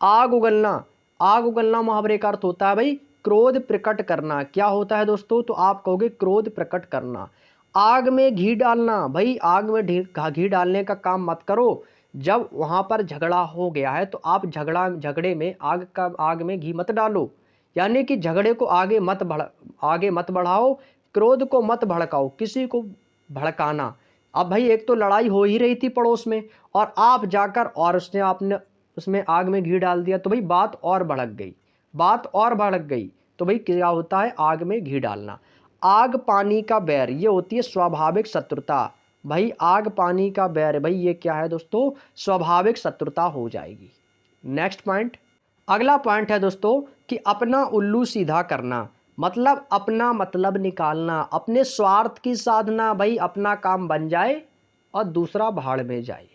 आग उगलना, आग उगलना मुहावरे का अर्थ होता है भाई क्रोध प्रकट करना। क्या होता है दोस्तों, तो आप कहोगे क्रोध प्रकट करना। आग में घी डालना, भाई आग में घी डालने का काम मत करो। जब वहां पर झगड़ा हो गया है तो आप झगड़े में आग में घी मत डालो, यानी कि झगड़े को आगे मत बढ़ाओ, क्रोध को मत भड़काओ, किसी को भड़काना। अब भाई एक तो लड़ाई हो ही रही थी पड़ोस में, और आप जाकर और आपने उसमें आग में घी डाल दिया, तो भाई बात और भड़क गई, बात और भड़क गई। तो भाई क्या होता है, आग में घी डालना। आग पानी का बैर, ये होती है स्वाभाविक शत्रुता। भाई आग पानी का बैर, भाई ये क्या है दोस्तों, स्वाभाविक शत्रुता हो जाएगी। Next point. अगला पॉइंट है दोस्तों कि अपना उल्लू सीधा करना, मतलब अपना मतलब निकालना, अपने स्वार्थ की साधना। भाई अपना काम बन जाए और दूसरा भाड़ में जाए,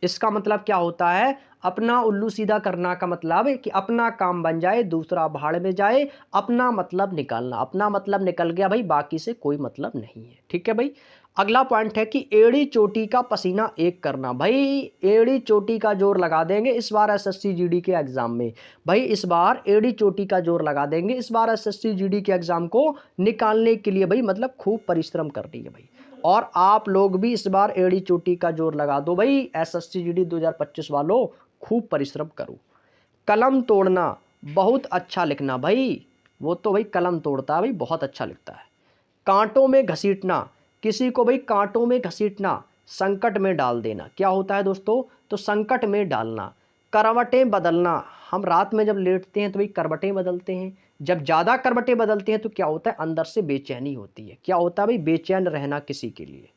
इसका मतलब क्या होता है, अपना उल्लू सीधा करना का मतलब है कि अपना काम बन जाए दूसरा भाड़ में जाए, अपना मतलब निकालना। अपना मतलब निकल गया भाई, बाकी से कोई मतलब नहीं है। ठीक है भाई। अगला पॉइंट है कि एड़ी चोटी का पसीना एक करना। भाई एड़ी चोटी का जोर लगा देंगे इस बार एसएससी जीडी के एग्जाम में। भाई इस बार एड़ी चोटी का जोर लगा देंगे इस बार एसएससी जीडी के एग्जाम को निकालने के लिए। भाई मतलब खूब परिश्रम करनी है भाई, और आप लोग भी इस बार एड़ी चोटी का जोर लगा दो भाई, एसएससी जीडी 2025 वालों खूब परिश्रम करो। कलम तोड़ना, बहुत अच्छा लिखना। भाई वो तो भाई कलम तोड़ता है भाई, बहुत अच्छा लिखता है। कांटों में घसीटना, किसी को भाई कांटों में घसीटना, संकट में डाल देना। क्या होता है दोस्तों, तो संकट में डालना। करवटें बदलना, हम रात में जब लेटते हैं तो भाई करवटें बदलते हैं। जब ज़्यादा करवटें बदलते हैं तो क्या होता है, अंदर से बेचैनी होती है। क्या होता है भाई, बेचैन रहना किसी के लिए।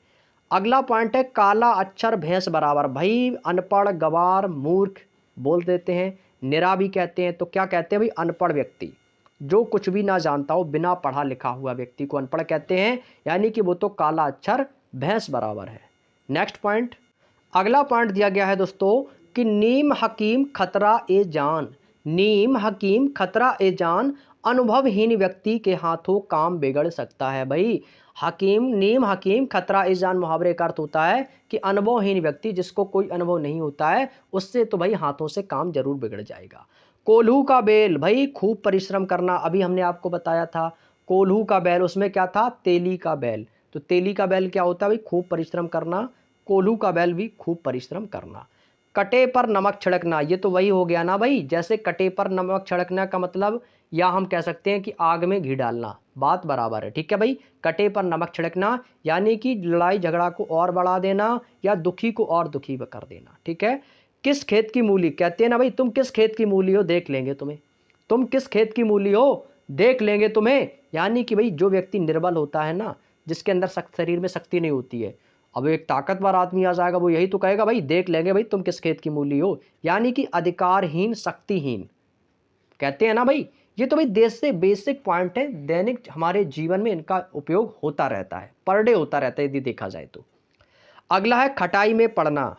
अगला पॉइंट है काला अक्षर भैंस बराबर। भाई अनपढ़, गवार, मूर्ख बोल देते हैं, निरा भी कहते हैं। तो क्या कहते हैं भाई, अनपढ़ व्यक्ति, जो कुछ भी ना जानता हो, बिना पढ़ा लिखा हुआ व्यक्ति को अनपढ़ कहते हैं, यानी कि वो तो काला अक्षर भैंस बराबर है। नेक्स्ट पॉइंट, अगला पॉइंट दिया गया है दोस्तों कि नीम हकीम खतरा ए जान। नीम हकीम खतरा ए जान, अनुभवहीन व्यक्ति के हाथों काम बिगड़ सकता है। भाई हकीम, नीम हकीम खतरा ए जान मुहावरे का अर्थ होता है कि अनुभवहीन व्यक्ति, जिसको कोई अनुभव नहीं होता है, उससे तो भाई हाथों से काम जरूर बिगड़ जाएगा। कोल्हू का बैल, भाई खूब परिश्रम करना। अभी हमने आपको बताया था कोल्हू का बैल, उसमें क्या था, तेली का बैल। तो तेली का बैल क्या होता है भाई, खूब परिश्रम करना। कोल्हू का बैल भी खूब परिश्रम करना। कटे पर नमक छिड़कना, ये तो वही हो गया ना भाई, जैसे कटे पर नमक छिड़कना का मतलब, या हम कह सकते हैं कि आग में घी डालना, बात बराबर है। ठीक है भाई, कटे पर नमक छिड़कना यानी कि लड़ाई झगड़ा को और बढ़ा देना या दुखी को और दुखी कर देना। ठीक है। किस खेत की मूली, कहते हैं ना भाई, तुम किस खेत की मूली हो देख लेंगे तुम्हें, तुम किस खेत की मूली हो देख लेंगे तुम्हें। यानी कि भाई जो व्यक्ति निर्बल होता है ना, जिसके अंदर शरीर में शक्ति नहीं होती है, अब एक ताकतवर आदमी आ जाएगा, वो यही तो कहेगा भाई देख लेंगे भाई तुम किस खेत की मूली हो। यानी कि अधिकारहीन, शक्तिहीन कहते हैं ना भाई। ये तो भाई देश से बेसिक पॉइंट है, दैनिक हमारे जीवन में इनका उपयोग होता रहता है, पर डे होता रहता है यदि देखा जाए तो। अगला है खटाई में पड़ना,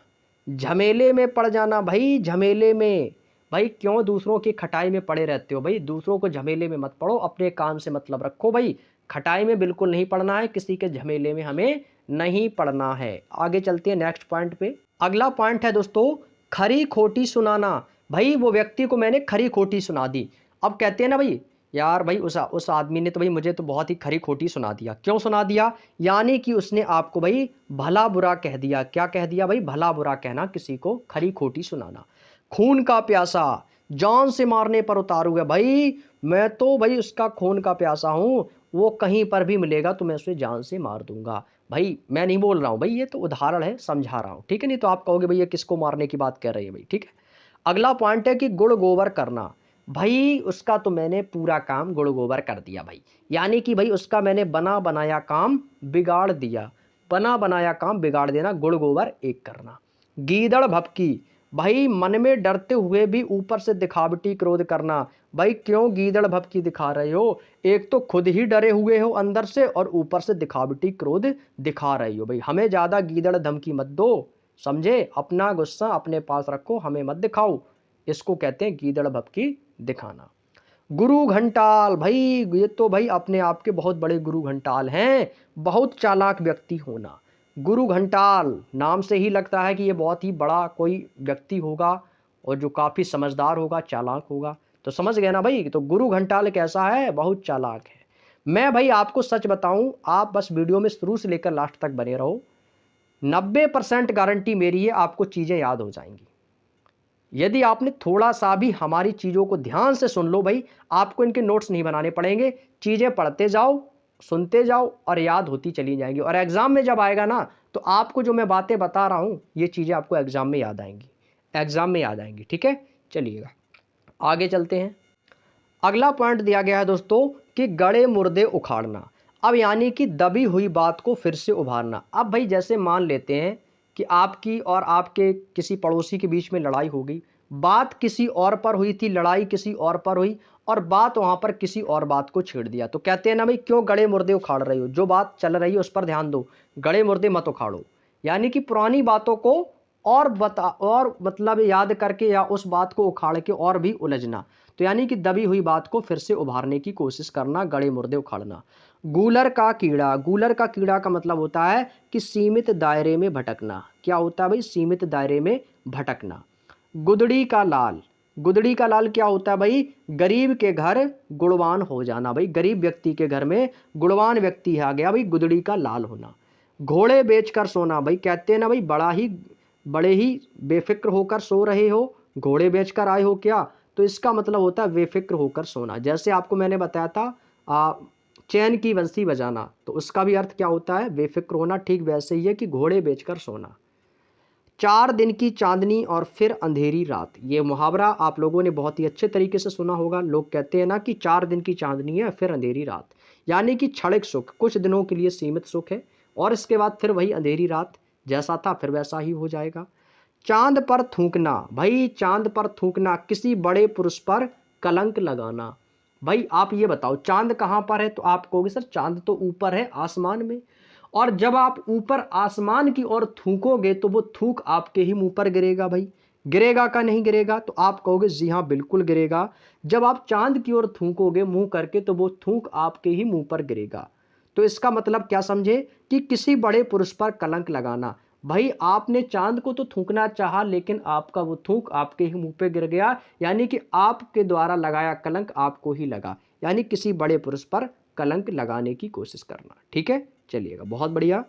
झमेले में पड़ जाना। भाई झमेले में, भाई क्यों दूसरों की खटाई में पड़े रहते हो भाई, दूसरों को झमेले में मत पड़ो, अपने काम से मतलब रखो भाई। खटाई में बिल्कुल नहीं पड़ना है, किसी के झमेले में हमें नहीं पड़ना है। आगे चलते हैं नेक्स्ट पॉइंट पे। अगला पॉइंट है दोस्तों खरी खोटी सुनाना। भाई वो व्यक्ति को मैंने खरी खोटी सुना दी। अब कहते हैं ना भाई, यार भाई उस आदमी ने तो भाई मुझे तो बहुत ही खरी खोटी सुना दिया। क्यों सुना दिया, यानी कि उसने आपको भाई भला बुरा कह दिया। क्या कह दिया भाई, भला बुरा कहना, किसी को खरी खोटी सुनाना। खून का प्यासा, जान से मारने पर उतारू है। भाई मैं तो भाई उसका खून का प्यासा हूं, वो कहीं पर भी मिलेगा तो मैं उसे जान से मार दूंगा। भाई मैं नहीं बोल रहा हूं भाई, ये तो उदाहरण है, समझा रहा हूं। ठीक है, नहीं तो आप कहोगे भाई ये किसको मारने की बात कर रही है भाई। ठीक है। अगला पॉइंट है कि गुड़ गोबर करना। भाई उसका तो मैंने पूरा काम गुड़ गोबर कर दिया भाई, यानी कि भाई उसका मैंने बना बनाया काम बिगाड़ दिया। बना बनाया काम बिगाड़ देना, गुड़ गोबर एक करना। गीदड़ भभकी, भाई मन में डरते हुए भी ऊपर से दिखावटी क्रोध करना। भाई क्यों गीदड़ भभकी दिखा रहे हो, एक तो खुद ही डरे हुए हो अंदर से और ऊपर से दिखावटी क्रोध दिखा रहे हो। भाई हमें ज्यादा गीदड़ धमकी मत दो, समझे, अपना गुस्सा अपने पास रखो, हमें मत दिखाओ। इसको कहते हैं गीदड़ भभकी दिखाना। गुरु घंटाल, भाई ये तो भाई अपने आप के बहुत बड़े गुरु घंटाल हैं, बहुत चालाक व्यक्ति होना। गुरु घंटाल नाम से ही लगता है कि ये बहुत ही बड़ा कोई व्यक्ति होगा और जो काफी समझदार होगा, चालाक होगा। तो समझ गए ना भाई, तो गुरु घंटाल कैसा है, बहुत चालाक है। मैं भाई आपको सच बताऊं, आप बस वीडियो में शुरू से लेकर लास्ट तक बने रहो, 90% गारंटी मेरी है आपको चीजें याद हो जाएंगी। यदि आपने थोड़ा सा भी हमारी चीज़ों को ध्यान से सुन लो भाई, आपको इनके नोट्स नहीं बनाने पड़ेंगे, चीज़ें पढ़ते जाओ, सुनते जाओ और याद होती चली जाएंगी। और एग्जाम में जब आएगा ना, तो आपको जो मैं बातें बता रहा हूं, ये चीज़ें आपको एग्जाम में याद आएंगी, एग्जाम में याद आएंगी। ठीक है, चलिएगा आगे चलते हैं। अगला पॉइंट दिया गया है दोस्तों कि गड़े मुर्दे उखाड़ना। अब यानी कि दबी हुई बात को फिर से उभारना। अब भाई जैसे मान लेते हैं कि आपकी और आपके किसी पड़ोसी के बीच में लड़ाई हो गई, बात किसी और पर हुई थी, लड़ाई किसी और पर हुई और बात वहां पर किसी और बात को छेड़ दिया। तो कहते हैं ना भाई, क्यों गड़े मुर्दे उखाड़ रही हो, जो बात चल रही है उस पर ध्यान दो, गड़े मुर्दे मत उखाड़ो। यानी कि पुरानी बातों को और बता और मतलब याद करके या उस बात को उखाड़ के और भी उलझना। तो यानी कि दबी हुई बात को फिर से उभारने की कोशिश करना, गड़े मुर्दे उखाड़ना। गूलर का कीड़ा, गूलर का कीड़ा का मतलब होता है कि सीमित दायरे में भटकना। क्या होता है भाई, सीमित दायरे में भटकना। गुदड़ी का लाल, गुदड़ी का लाल क्या होता है भाई, गरीब के घर गुणवान हो जाना। भाई गरीब व्यक्ति के घर में गुणवान व्यक्ति आ गया भाई, गुदड़ी का लाल होना। घोड़े बेचकर सोना, भाई कहते हैं ना भाई बड़े ही बेफिक्र होकर सो रहे हो, घोड़े बेचकर आए हो क्या, तो इसका मतलब होता है बेफिक्र होकर सोना। जैसे आपको मैंने बताया था चैन की बंसी बजाना, तो उसका भी अर्थ क्या होता है, बेफिक्र होना। ठीक वैसे ही है कि घोड़े बेचकर सोना। 4 दिन की चांदनी और फिर अंधेरी रात। ये मुहावरा आप लोगों ने बहुत ही अच्छे तरीके से सुना होगा। लोग कहते हैं ना कि 4 दिन की चांदनी है फिर अंधेरी रात, यानी कि क्षणिक सुख, कुछ दिनों के लिए सीमित सुख है और इसके बाद फिर वही अंधेरी रात, जैसा था फिर वैसा ही हो जाएगा। चांद पर थूकना, भाई चांद पर थूकना, किसी बड़े पुरुष पर कलंक लगाना। भाई आप ये बताओ चांद कहाँ पर है, तो आप कहोगे सर चांद तो ऊपर है आसमान में। और जब आप ऊपर आसमान की ओर थूकोगे तो वो थूक आपके ही मुंह पर गिरेगा। भाई गिरेगा का नहीं गिरेगा, तो आप कहोगे जी हाँ बिल्कुल गिरेगा। जब आप चांद की ओर थूकोगे मुंह करके तो वो थूक आपके ही मुंह पर गिरेगा। तो इसका मतलब क्या समझे कि किसी बड़े पुरुष पर कलंक लगाना। भाई आपने चांद को तो थूकना चाहा लेकिन आपका वो थूक आपके ही मुंह पे गिर गया, यानी कि आपके द्वारा लगाया कलंक आपको ही लगा, यानी किसी बड़े पुरुष पर कलंक लगाने की कोशिश करना। ठीक है, चलिएगा बहुत बढ़िया।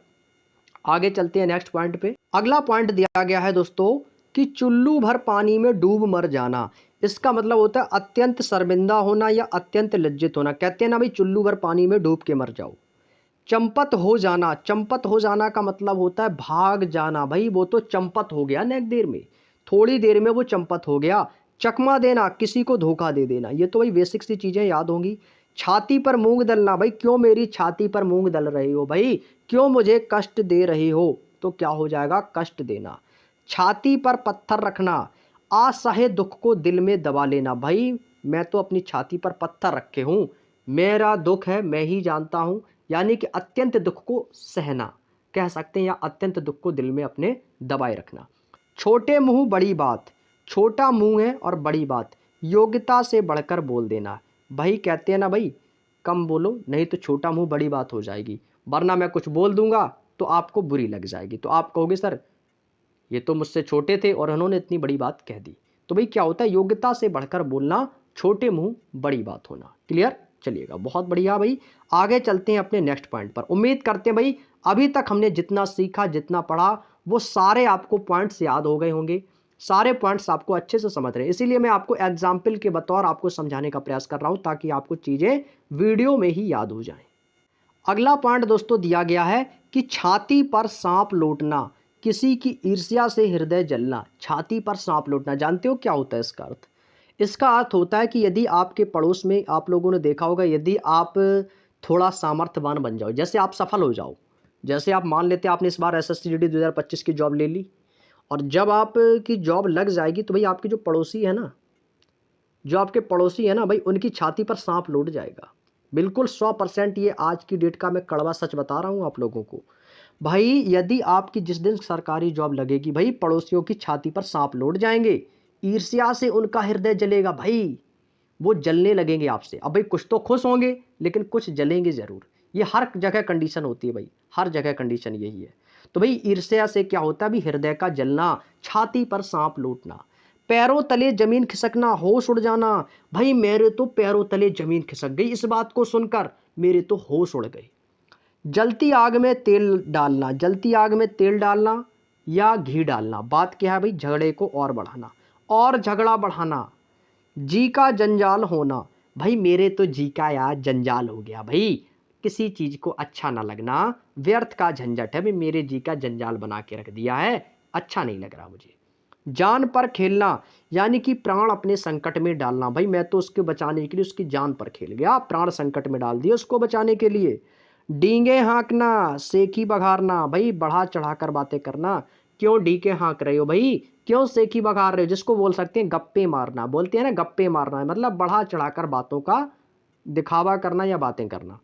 आगे चलते हैं नेक्स्ट पॉइंट पे। अगला पॉइंट दिया गया है दोस्तों कि चुल्लू भर पानी में डूब मर जाना। इसका मतलब होता है अत्यंत शर्मिंदा होना या अत्यंत लज्जित होना। कहते हैं ना भाई चुल्लू भर पानी में डूब के मर जाओ। चंपत हो जाना, चंपत हो जाना का मतलब होता है भाग जाना। भाई वो तो चंपत हो गया ना, एक देर में, थोड़ी देर में वो चंपत हो गया। चकमा देना, किसी को धोखा दे देना, ये तो भाई बेसिक सी चीजें याद होंगी। छाती पर मूंग दलना, भाई क्यों मेरी छाती पर मूंग दल रहे हो, भाई क्यों मुझे कष्ट दे रहे हो, तो क्या हो जाएगा कष्ट देना। छाती पर पत्थर रखना, असह्य दुख को दिल में दबा लेना। भाई मैं तो अपनी छाती पर पत्थर रखे हूं, मेरा दुख है मैं ही जानता हूं, यानी कि अत्यंत दुख को सहना कह सकते हैं, या अत्यंत दुख को दिल में अपने दबाए रखना। छोटे मुंह बड़ी बात, छोटा मुंह है और बड़ी बात, योग्यता से बढ़कर बोल देना। भाई कहते हैं ना भाई कम बोलो नहीं तो छोटा मुंह बड़ी बात हो जाएगी, वरना मैं कुछ बोल दूंगा तो आपको बुरी लग जाएगी, तो आप कहोगे सर ये तो मुझसे छोटे थे और उन्होंने इतनी बड़ी बात कह दी। तो भाई क्या होता है योग्यता से बढ़कर बोलना, छोटे मुंह बड़ी बात होना। क्लियर, चलिएगा बहुत बढ़िया भाई। आगे चलते हैं अपने नेक्स्ट पॉइंट पर। उम्मीद करते हैं भाई अभी तक हमने जितना सीखा जितना पढ़ा वो सारे आपको पॉइंट्स याद हो गए होंगे, सारे पॉइंट्स आपको अच्छे से समझ रहे हैं। इसीलिए मैं आपको एग्जाम्पल के बतौर आपको समझाने का प्रयास कर रहा हूं ताकि आपको चीजें वीडियो में ही याद हो जाएं। अगला पॉइंट दोस्तों दिया गया है कि छाती पर सांप लौटना, किसी की ईर्ष्या से हृदय जलना। छाती पर सांप लौटना जानते हो क्या होता है इसका अर्थ? इसका अर्थ होता है कि यदि आपके पड़ोस में, आप लोगों ने देखा होगा, यदि आप थोड़ा सामर्थ्यवान बन जाओ, जैसे आप सफल हो जाओ, जैसे आप मान लेते हैं आपने इस बार एसएससीजीडी 2025 की जॉब ले ली, और जब आप की जॉब लग जाएगी तो भाई आपके जो पड़ोसी है ना, जो आपके पड़ोसी है ना भाई, उनकी छाती पर सांप लौट जाएगा। बिल्कुल 100% ये आज की डेट का मैं कड़वा सच बता रहा हूँ आप लोगों को। भाई यदि आपकी जिस दिन सरकारी जॉब लगेगी भाई पड़ोसियों की छाती पर सांप लौट जाएंगे, ईर्ष्या से उनका हृदय जलेगा भाई, वो जलने लगेंगे आपसे। अब भाई कुछ तो खुश होंगे लेकिन कुछ जलेंगे जरूर, ये हर जगह कंडीशन होती है भाई, हर जगह कंडीशन यही है। तो भाई ईर्ष्या से क्या होता है भी हृदय का जलना, छाती पर सांप लौटना। पैरों तले जमीन खिसकना, होश उड़ जाना। भाई मेरे तो पैरों तले जमीन खिसक गई इस बात को सुनकर, मेरे तो होश उड़ गए। जलती आग में तेल डालना, जलती आग में तेल डालना या घी डालना, बात क्या है भाई झगड़े को और बढ़ाना और झगड़ा बढ़ाना। जी का जंजाल होना, भाई मेरे तो जी का यार जंजाल हो गया भाई, किसी चीज को अच्छा ना लगना, व्यर्थ का झंझट है भाई, मेरे जी का जंजाल बना के रख दिया है, अच्छा नहीं लग रहा मुझे। जान पर खेलना, यानी कि प्राण अपने संकट में डालना। भाई मैं तो उसके बचाने के लिए उसकी जान पर खेल गया, प्राण संकट में डाल दिए उसको बचाने के लिए। डींगे हाँकना, सेखी बघारना, भाई बढ़ा चढ़ा कर बातें करना। क्यों डींगे हाँक रहे हो भाई, क्यों सेखी बघार रहे हो, जिसको बोल सकते हैं गप्पे मारना, बोलते हैं ना गप्पे मारना है मतलब बढ़ा चढ़ाकर बातों का दिखावा करना या बातें करना।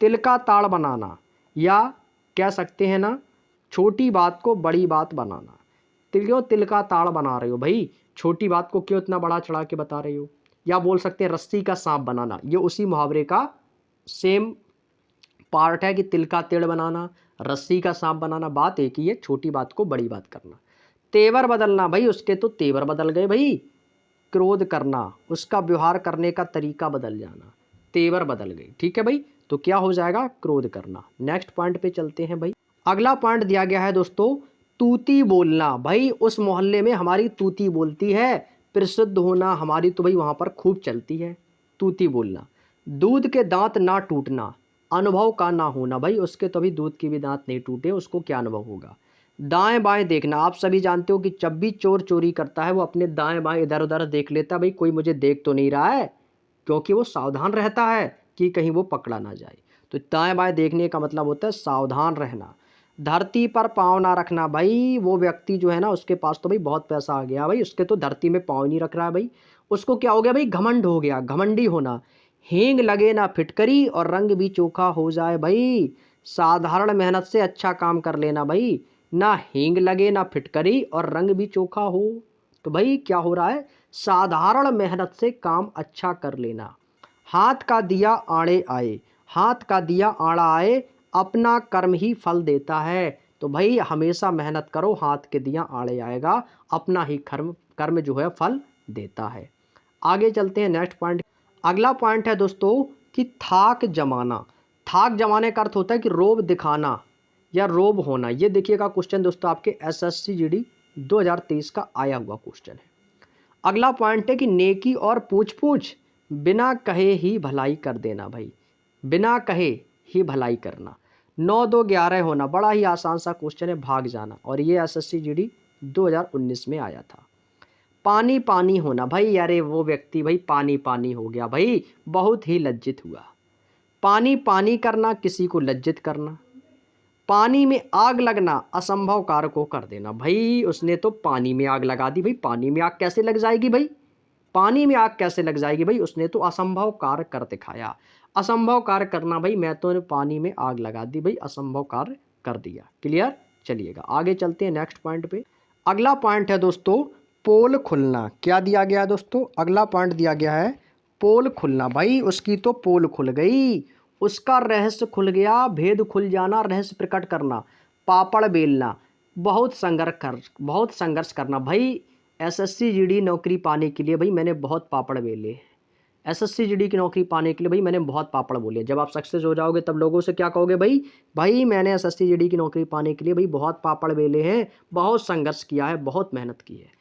तिल का ताड़ बनाना, या कह सकते हैं ना छोटी बात को बड़ी बात बनाना। क्यों तिल का ताड़ बना रहे हो भाई, छोटी बात को क्यों इतना बड़ा चढ़ा के बता रहे हो। या बोल सकते हैं रस्सी का सांप बनाना, ये उसी मुहावरे का सेम पार्ट है कि तिल का तेड़ बनाना, रस्सी का सांप बनाना, बात एक ही है, छोटी बात को बड़ी बात करना। तेवर बदलना, भाई उसके तो तेवर बदल गए भाई, क्रोध करना, उसका व्यवहार करने का तरीका बदल जाना, तेवर बदल गई। ठीक है भाई, तो क्या हो जाएगा क्रोध करना। नेक्स्ट पॉइंट पे चलते हैं भाई। अगला पॉइंट दिया गया है दोस्तों तूती बोलना। भाई उस मोहल्ले में हमारी तूती बोलती है, प्रसिद्ध होना हमारी तो भाई वहां पर खूब चलती है, तूती बोलना। दूध के दांत ना टूटना, अनुभव का ना होना, भाई उसके तो अभी दूध के भी दांत नहीं टूटे, उसको क्या अनुभव होगा। दाएं बाएं देखना, आप सभी जानते हो कि जब भी चोर चोरी करता है वो अपने दाएं बाएं इधर उधर देख लेता है, भाई कोई मुझे देख तो नहीं रहा है, क्योंकि वो सावधान रहता है कि कहीं वो पकड़ा ना जाए। तो दाएं बाएं देखने का मतलब होता है सावधान रहना। धरती पर पाँव ना रखना, भाई वो व्यक्ति जो है ना उसके पास तो भाई बहुत पैसा आ गया भाई, उसके तो धरती में पाँव नहीं रख रहा है भाई, उसको क्या हो गया भाई, घमंड हो गया, घमंडी होना। हींग लगे ना फिटकरी और रंग भी चोखा हो जाए भाई, साधारण मेहनत से अच्छा काम कर लेना भाई, ना हींग लगे ना फिटकरी और रंग भी चोखा हो। तो भाई क्या हो रहा है, साधारण मेहनत से काम अच्छा कर लेना। हाथ का दिया आड़े आए, हाथ का दिया आड़ा आए, अपना कर्म ही फल देता है। तो भाई हमेशा मेहनत करो, हाथ के दिया आड़े आएगा, अपना ही कर्म कर्म जो है फल देता है। आगे चलते हैं नेक्स्ट पॉइंट। अगला पॉइंट है दोस्तों कि थाक जमाना। थाक जमाने का अर्थ होता है कि रोब दिखाना या रोब होना। ये देखिएगा क्वेश्चन दोस्तों आपके एसएससी जीडी 2023 का आया हुआ क्वेश्चन है। अगला पॉइंट है कि नेकी और पूछ पूछ, बिना कहे ही भलाई कर देना भाई, बिना कहे ही भलाई करना। 9 2 11 होना, बड़ा ही आसान सा क्वेश्चन है, भाग जाना, और ये एसएससी जीडी 2019 में आया था। पानी पानी होना, भाई अरे वो व्यक्ति भाई पानी पानी हो गया भाई, बहुत ही लज्जित हुआ। पानी पानी करना, किसी को लज्जित करना। पानी में आग लगना, असंभव कार्य को कर देना, भाई उसने तो पानी में आग लगा दी, भाई पानी में आग कैसे लग जाएगी भाई, पानी में आग कैसे लग जाएगी भाई, उसने तो असंभव कार्य कर दिखाया। असंभव कार्य करना भाई, मैं तो पानी में आग लगा दी भाई, असंभव कार्य कर दिया। क्लियर, चलिएगा आगे चलते हैं नेक्स्ट पॉइंट पे। अगला पॉइंट है दोस्तों पोल खुलना। क्या दिया गया है दोस्तों, अगला पॉइंट दिया गया है पोल खुलना, भाई उसकी तो पोल खुल गई, उसका रहस्य खुल गया, भेद खुल जाना, रहस्य प्रकट करना। पापड़ बेलना, बहुत संघर्ष करना, भाई एसएससी जीडी नौकरी पाने के लिए भाई मैंने बहुत पापड़ बेले, एसएससी जीडी की नौकरी पाने के लिए भाई मैंने बहुत पापड़ बोले। जब आप सक्सेस हो जाओगे तब लोगों से क्या कहोगे, भाई भाई मैंने एसएससी जीडी की नौकरी पाने के लिए भाई बहुत पापड़ बेले हैं, बहुत संघर्ष किया है, बहुत मेहनत की है।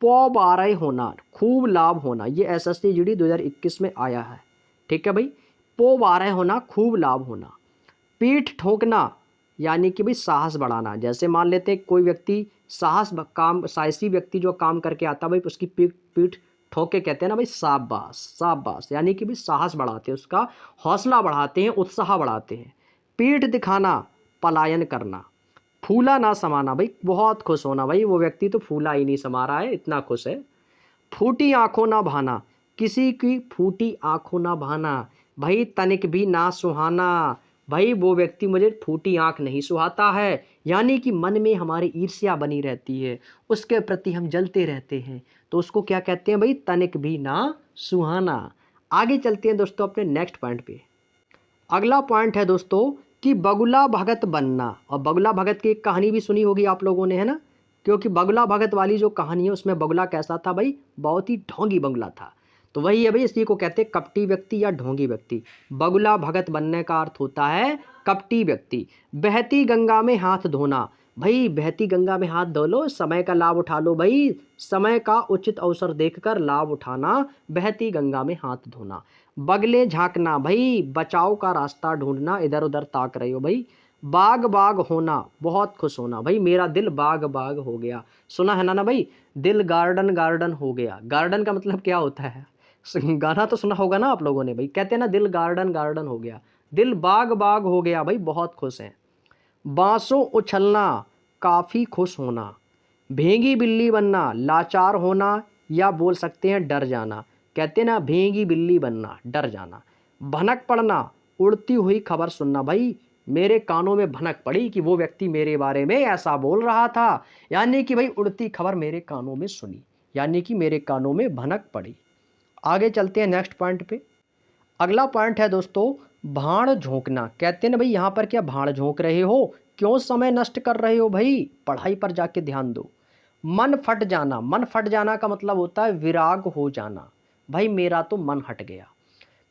पौ बारह होना, खूब लाभ होना, ये एसएससी जीडी 2021 में आया है, ठीक है भाई। पो बारह होना, खूब लाभ होना। पीठ ठोकना, यानी कि भाई साहस बढ़ाना, जैसे मान लेते हैं कोई व्यक्ति साहसी व्यक्ति जो काम करके आता है भाई उसकी पीठ पीठ ठोक के कहते हैं ना भाई शाबाश शाबाश, यानी कि भाई साहस बढ़ाते हैं, उसका हौसला बढ़ाते हैं, उत्साह बढ़ाते हैं। पीठ दिखाना, पलायन करना। फूला ना समाना, भाई बहुत खुश होना, भाई वो व्यक्ति तो फूला ही नहीं समा रहा है, इतना खुश है। फूटी आंखों ना भाना, किसी की फूटी आंखों ना भाना, भाई तनिक भी ना सुहाना, भाई वो व्यक्ति मुझे फूटी आंख नहीं सुहाता है, यानी कि मन में हमारी ईर्ष्या बनी रहती है, उसके प्रति हम जलते रहते हैं, तो उसको क्या कहते हैं भाई, तनिक भी ना सुहाना। आगे चलते हैं दोस्तों अपने नेक्स्ट पॉइंट पे। अगला पॉइंट है दोस्तों कि बगुला भगत बनना, और बगुला भगत की एक कहानी भी सुनी होगी आप लोगों ने, है ना, क्योंकि बगुला भगत वाली जो कहानी है उसमें बगुला कैसा था भाई, बहुत ही ढोंगी बगुला था। तो वही है भाई, इसी को कहते हैं कपटी व्यक्ति या ढोंगी व्यक्ति। बगुला भगत बनने का अर्थ होता है कपटी व्यक्ति। बहती गंगा में हाथ धोना, भाई बहती गंगा में हाथ धो लो, समय का लाभ उठा लो भाई, समय का उचित अवसर देखकर लाभ उठाना, बहती गंगा में हाथ धोना। बगले झांकना, भाई बचाव का रास्ता ढूंढना, इधर उधर ताक रहे हो भाई। बाग बाग होना, बहुत खुश होना, भाई मेरा दिल बाग बाग हो गया, सुना है ना भाई, दिल गार्डन गार्डन हो गया। गार्डन का मतलब क्या होता है, गाना तो सुना होगा ना आप लोगों ने भाई, कहते हैं ना दिल गार्डन गार्डन हो गया, दिल बाग बाग हो गया भाई, बहुत खुश हैं। बांसों उछलना, काफी खुश होना। भेंगी बिल्ली बनना, लाचार होना, या बोल सकते हैं डर जाना, कहते हैं ना भेंगी बिल्ली बनना, डर जाना। भनक पड़ना, उड़ती हुई खबर सुनना, भाई मेरे कानों में भनक पड़ी कि वो व्यक्ति मेरे बारे में ऐसा बोल रहा था, यानी कि भाई उड़ती खबर मेरे कानों में सुनी, यानी कि मेरे कानों में भनक पड़ी। आगे चलते हैं नेक्स्ट पॉइंट पे। अगला पॉइंट है दोस्तों भाड़ झोंकना, कहते हैं ना भाई यहाँ पर क्या भाड़ झोंक रहे हो, क्यों समय नष्ट कर रहे हो भाई, पढ़ाई पर जाके ध्यान दो। मन फट जाना, मन फट जाना का मतलब होता है विराग हो जाना, भाई मेरा तो मन हट गया।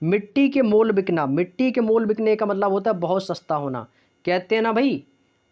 मिट्टी के मोल बिकना, मिट्टी के मोल बिकने का मतलब होता है बहुत सस्ता होना, कहते हैं ना भाई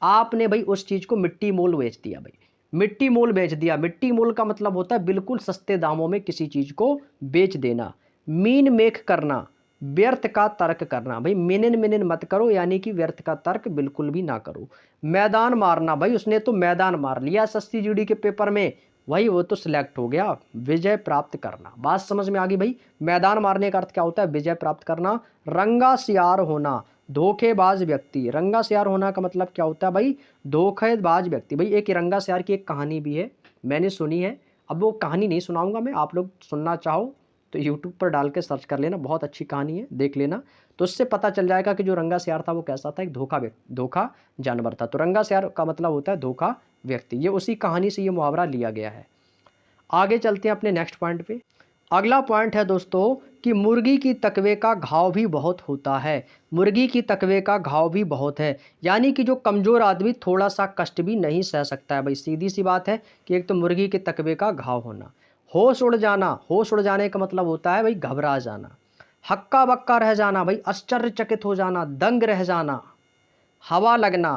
आपने भाई उस चीज़ को मिट्टी मोल बेच दिया भाई, मिट्टी मोल बेच दिया। मिट्टी मोल का मतलब होता है बिल्कुल सस्ते दामों में किसी चीज़ को बेच देना। मीन मेख करना, व्यर्थ का तर्क करना, भाई मिनन मिनन मत करो, यानी कि व्यर्थ का तर्क बिल्कुल भी ना करो। मैदान मारना, भाई उसने तो मैदान मार लिया एसएससी जीडी के पेपर में, भाई वो तो सिलेक्ट हो गया। विजय प्राप्त करना, बात समझ में आ गई भाई। मैदान मारने का अर्थ क्या होता है? विजय प्राप्त करना। रंगासियार होना, धोखेबाज व्यक्ति। रंगासियार होना का मतलब क्या होता है भाई? धोखेबाज व्यक्ति। भाई एक रंगासियार की एक कहानी भी है, मैंने सुनी है। अब वो कहानी नहीं सुनाऊंगा मैं, आप लोग सुनना चाहो तो यूट्यूब पर डाल के सर्च कर लेना, बहुत अच्छी कहानी है, देख लेना। तो उससे पता चल जाएगा कि जो रंगासियार था वो कैसा था, एक धोखा जानवर था। तो रंगासियार का मतलब होता है धोखा व्यक्ति। ये उसी कहानी से ये मुहावरा लिया गया है। आगे चलते हैं अपने नेक्स्ट पॉइंट पे। अगला पॉइंट है दोस्तों कि मुर्गी की तकवे का घाव भी बहुत होता है। मुर्गी की तकवे का घाव भी बहुत है, यानी कि जो कमज़ोर आदमी थोड़ा सा कष्ट भी नहीं सह सकता है। भाई सीधी सी बात है कि एक तो मुर्गी के तकवे का घाव होना। होश उड़ जाना, होश उड़ जाने का मतलब होता है भाई घबरा जाना। हक्का बक्का रह जाना, भाई आश्चर्यचकित हो जाना, दंग रह जाना। हवा लगना,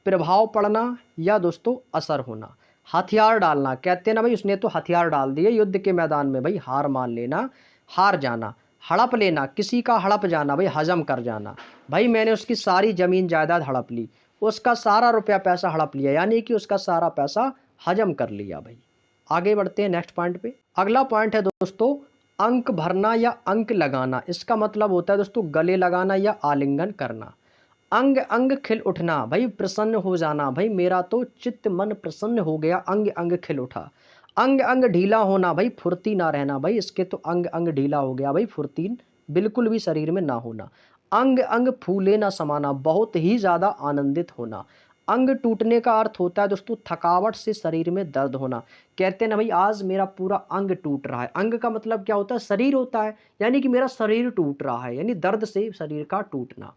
प्रभाव पड़ना, या दोस्तों असर होना। हथियार डालना, कहते हैं ना भाई उसने तो हथियार डाल दिए युद्ध के मैदान में, भाई हार मान लेना, हार जाना। हड़प लेना, किसी का हड़प जाना, भाई हजम कर जाना। भाई मैंने उसकी सारी ज़मीन जायदाद हड़प ली, उसका सारा रुपया पैसा हड़प लिया, यानी कि उसका सारा पैसा हजम कर लिया। भाई आगे बढ़ते हैं नेक्स्ट पॉइंट पे। अगला पॉइंट है दोस्तों अंक भरना या अंक लगाना। इसका मतलब होता है दोस्तों गले लगाना या आलिंगन करना। अंग अंग खिल उठना, भाई प्रसन्न हो जाना, भाई मेरा तो चित्त मन प्रसन्न हो गया, अंग अंग खिल उठा। अंग अंग ढीला होना, भाई फुर्ती ना रहना, भाई इसके तो अंग अंग ढीला हो गया, भाई फुर्ती बिल्कुल भी शरीर में ना होना। अंग अंग फूले ना समाना, बहुत ही ज़्यादा आनंदित होना। अंग टूटने का अर्थ होता है दोस्तों थकावट से शरीर में दर्द होना। कहते हैं ना भाई आज मेरा पूरा अंग टूट रहा है। अंग का मतलब क्या होता है? शरीर होता है, यानी कि मेरा शरीर टूट रहा है, यानी दर्द से शरीर का टूटना।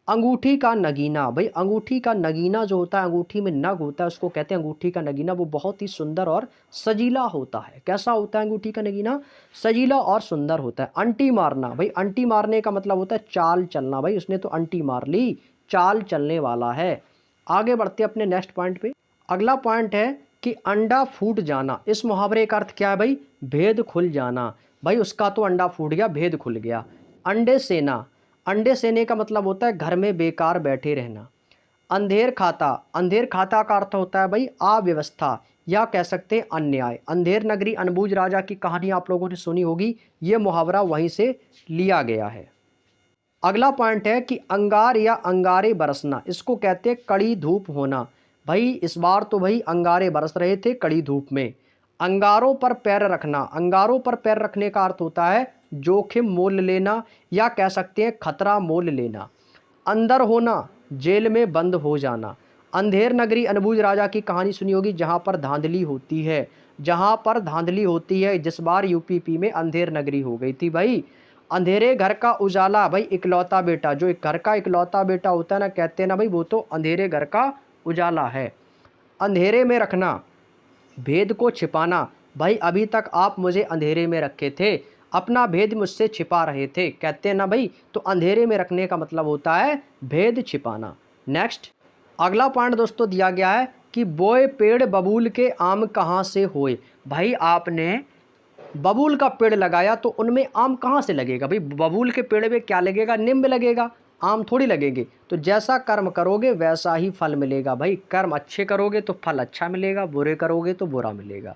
अंगूठी का नगीना, भाई अंगूठी का नगीना जो होता है, अंगूठी में नग होता है, उसको कहते हैं अंगूठी का नगीना। वो बहुत ही सुंदर और सजीला होता है। कैसा होता है अंगूठी का नगीना? सजीला और सुंदर होता है। अंटी मारना, भाई अंटी मारने का मतलब होता है चाल चलना, भाई उसने तो अंटी मार ली, चाल चलने वाला है। आगे बढ़ते हैं अपने नेक्स्ट पॉइंट पे। अगला पॉइंट है कि अंडा फूट जाना। इस मुहावरे का अर्थ क्या है भाई? भेद खुल जाना। भाई उसका तो अंडा फूट गया, भेद खुल गया। अंडे सेना, अंडे सेने का मतलब होता है घर में बेकार बैठे रहना। अंधेर खाता, अंधेर खाता का अर्थ होता है भाई अव्यवस्था या कह सकते हैं अन्याय। अंधेर नगरी अनबूझ राजा की कहानी आप लोगों ने सुनी होगी, ये मुहावरा वहीं से लिया गया है। अगला पॉइंट है कि अंगार या अंगारे बरसना। इसको कहते हैं कड़ी धूप होना। भाई इस बार तो भाई अंगारे बरस रहे थे कड़ी धूप में। अंगारों पर पैर रखना, अंगारों पर पैर रखने का अर्थ होता है जोखिम मोल लेना या कह सकते हैं खतरा मोल लेना। अंदर होना, जेल में बंद हो जाना। अंधेर नगरी अनबूझ राजा की कहानी सुनी होगी, जहाँ पर धांधली होती है, जहाँ पर धांधली होती है। जिस बार यूपीपी में अंधेर नगरी हो गई थी भाई। अंधेरे घर का उजाला, भाई इकलौता बेटा, जो एक घर का इकलौता बेटा होता है ना, कहते हैं ना भाई वो तो अंधेरे घर का उजाला है। अंधेरे में रखना, भेद को छिपाना, भाई अभी तक आप मुझे अंधेरे में रखे थे, अपना भेद मुझसे छिपा रहे थे, कहते हैं ना भाई। तो अंधेरे में रखने का मतलब होता है भेद छिपाना। नेक्स्ट अगला पॉइंट दोस्तों दिया गया है कि बोए पेड़ बबूल के आम कहाँ से होए। भाई आपने बबूल का पेड़ लगाया तो उनमें आम कहाँ से लगेगा? भाई बबूल के पेड़ में क्या लगेगा? नींब लगेगा, आम थोड़ी लगेंगे। तो जैसा कर्म करोगे वैसा ही फल मिलेगा। भाई कर्म अच्छे करोगे तो फल अच्छा मिलेगा, बुरे करोगे तो बुरा मिलेगा।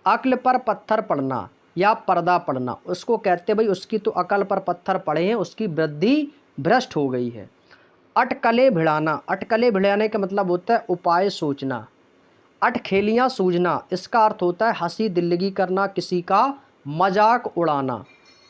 अक्ल पर पत्थर पड़ना या पर्दा पड़ना, उसको कहते भाई उसकी तो अकल पर पत्थर पड़े हैं, उसकी वृद्धि भ्रष्ट हो गई है। अटकलें भिड़ाना, अटकलें भिड़ाने का मतलब होता है उपाय सोचना। अटखेलियाँ सूझना, इसका अर्थ होता है हंसी दिल्लगी करना, किसी का मजाक उड़ाना।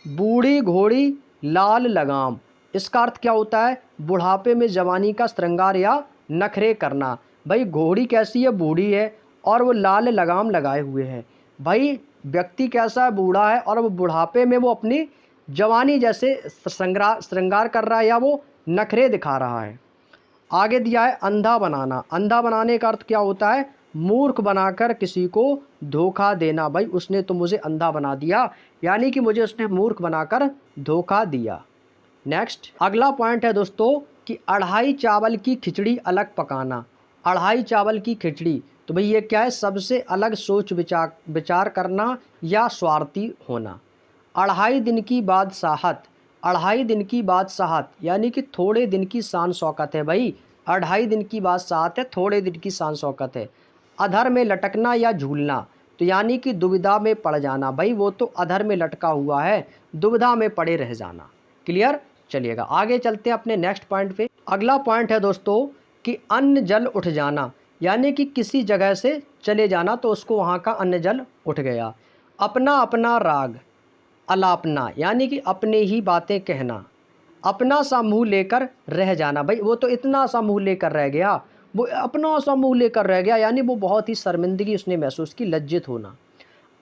बूढ़ी घोड़ी लाल लगाम, इसका अर्थ क्या होता है? बुढ़ापे में जवानी का श्रृंगार या नखरे करना। भाई घोड़ी कैसी है? बूढ़ी है और वो लाल लगाम लगाए हुए है। भाई व्यक्ति कैसा है? बूढ़ा है और वो बुढ़ापे में वो अपनी जवानी जैसे श्रृंगार कर रहा है या वो नखरे दिखा रहा है। आगे दिया है अंधा बनाना। अंधा बनाने का अर्थ क्या होता है? मूर्ख बनाकर किसी को धोखा देना। भाई उसने तो मुझे अंधा बना दिया, यानी कि मुझे उसने मूर्ख बनाकर धोखा दिया। नेक्स्ट अगला पॉइंट है दोस्तों कि अढ़ाई चावल की खिचड़ी अलग पकाना। अढ़ाई चावल की खिचड़ी, तो भाई ये क्या है? सबसे अलग सोच विचार करना या स्वार्थी होना। अढ़ाई दिन की बादशाहत, अढ़ाई दिन की बादशाहत यानी कि थोड़े दिन की शान शौकत है भाई, अढ़ाई दिन की बादशाहत है, थोड़े दिन की शान शौकत है। अधर में लटकना या झूलना, तो यानी कि दुविधा में पड़ जाना भाई, वो तो अधर में लटका हुआ है, दुविधा में पड़े रह जाना। क्लियर? चलिएगा आगे चलते हैं अपने नेक्स्ट पॉइंट पे। अगला पॉइंट है दोस्तों कि अन्न जल उठ जाना, यानी कि किसी जगह से चले जाना तो उसको वहाँ का अन्न जल उठ गया। अपना अपना राग अलापना, यानी कि अपने ही बातें कहना। अपना सा मुँह लेकर रह जाना भाई, वो तो इतना सा मुँह लेकर रह गया, वो अपना सा मुँह लेकर रह गया, यानी वो बहुत ही शर्मिंदगी उसने महसूस की, लज्जित होना।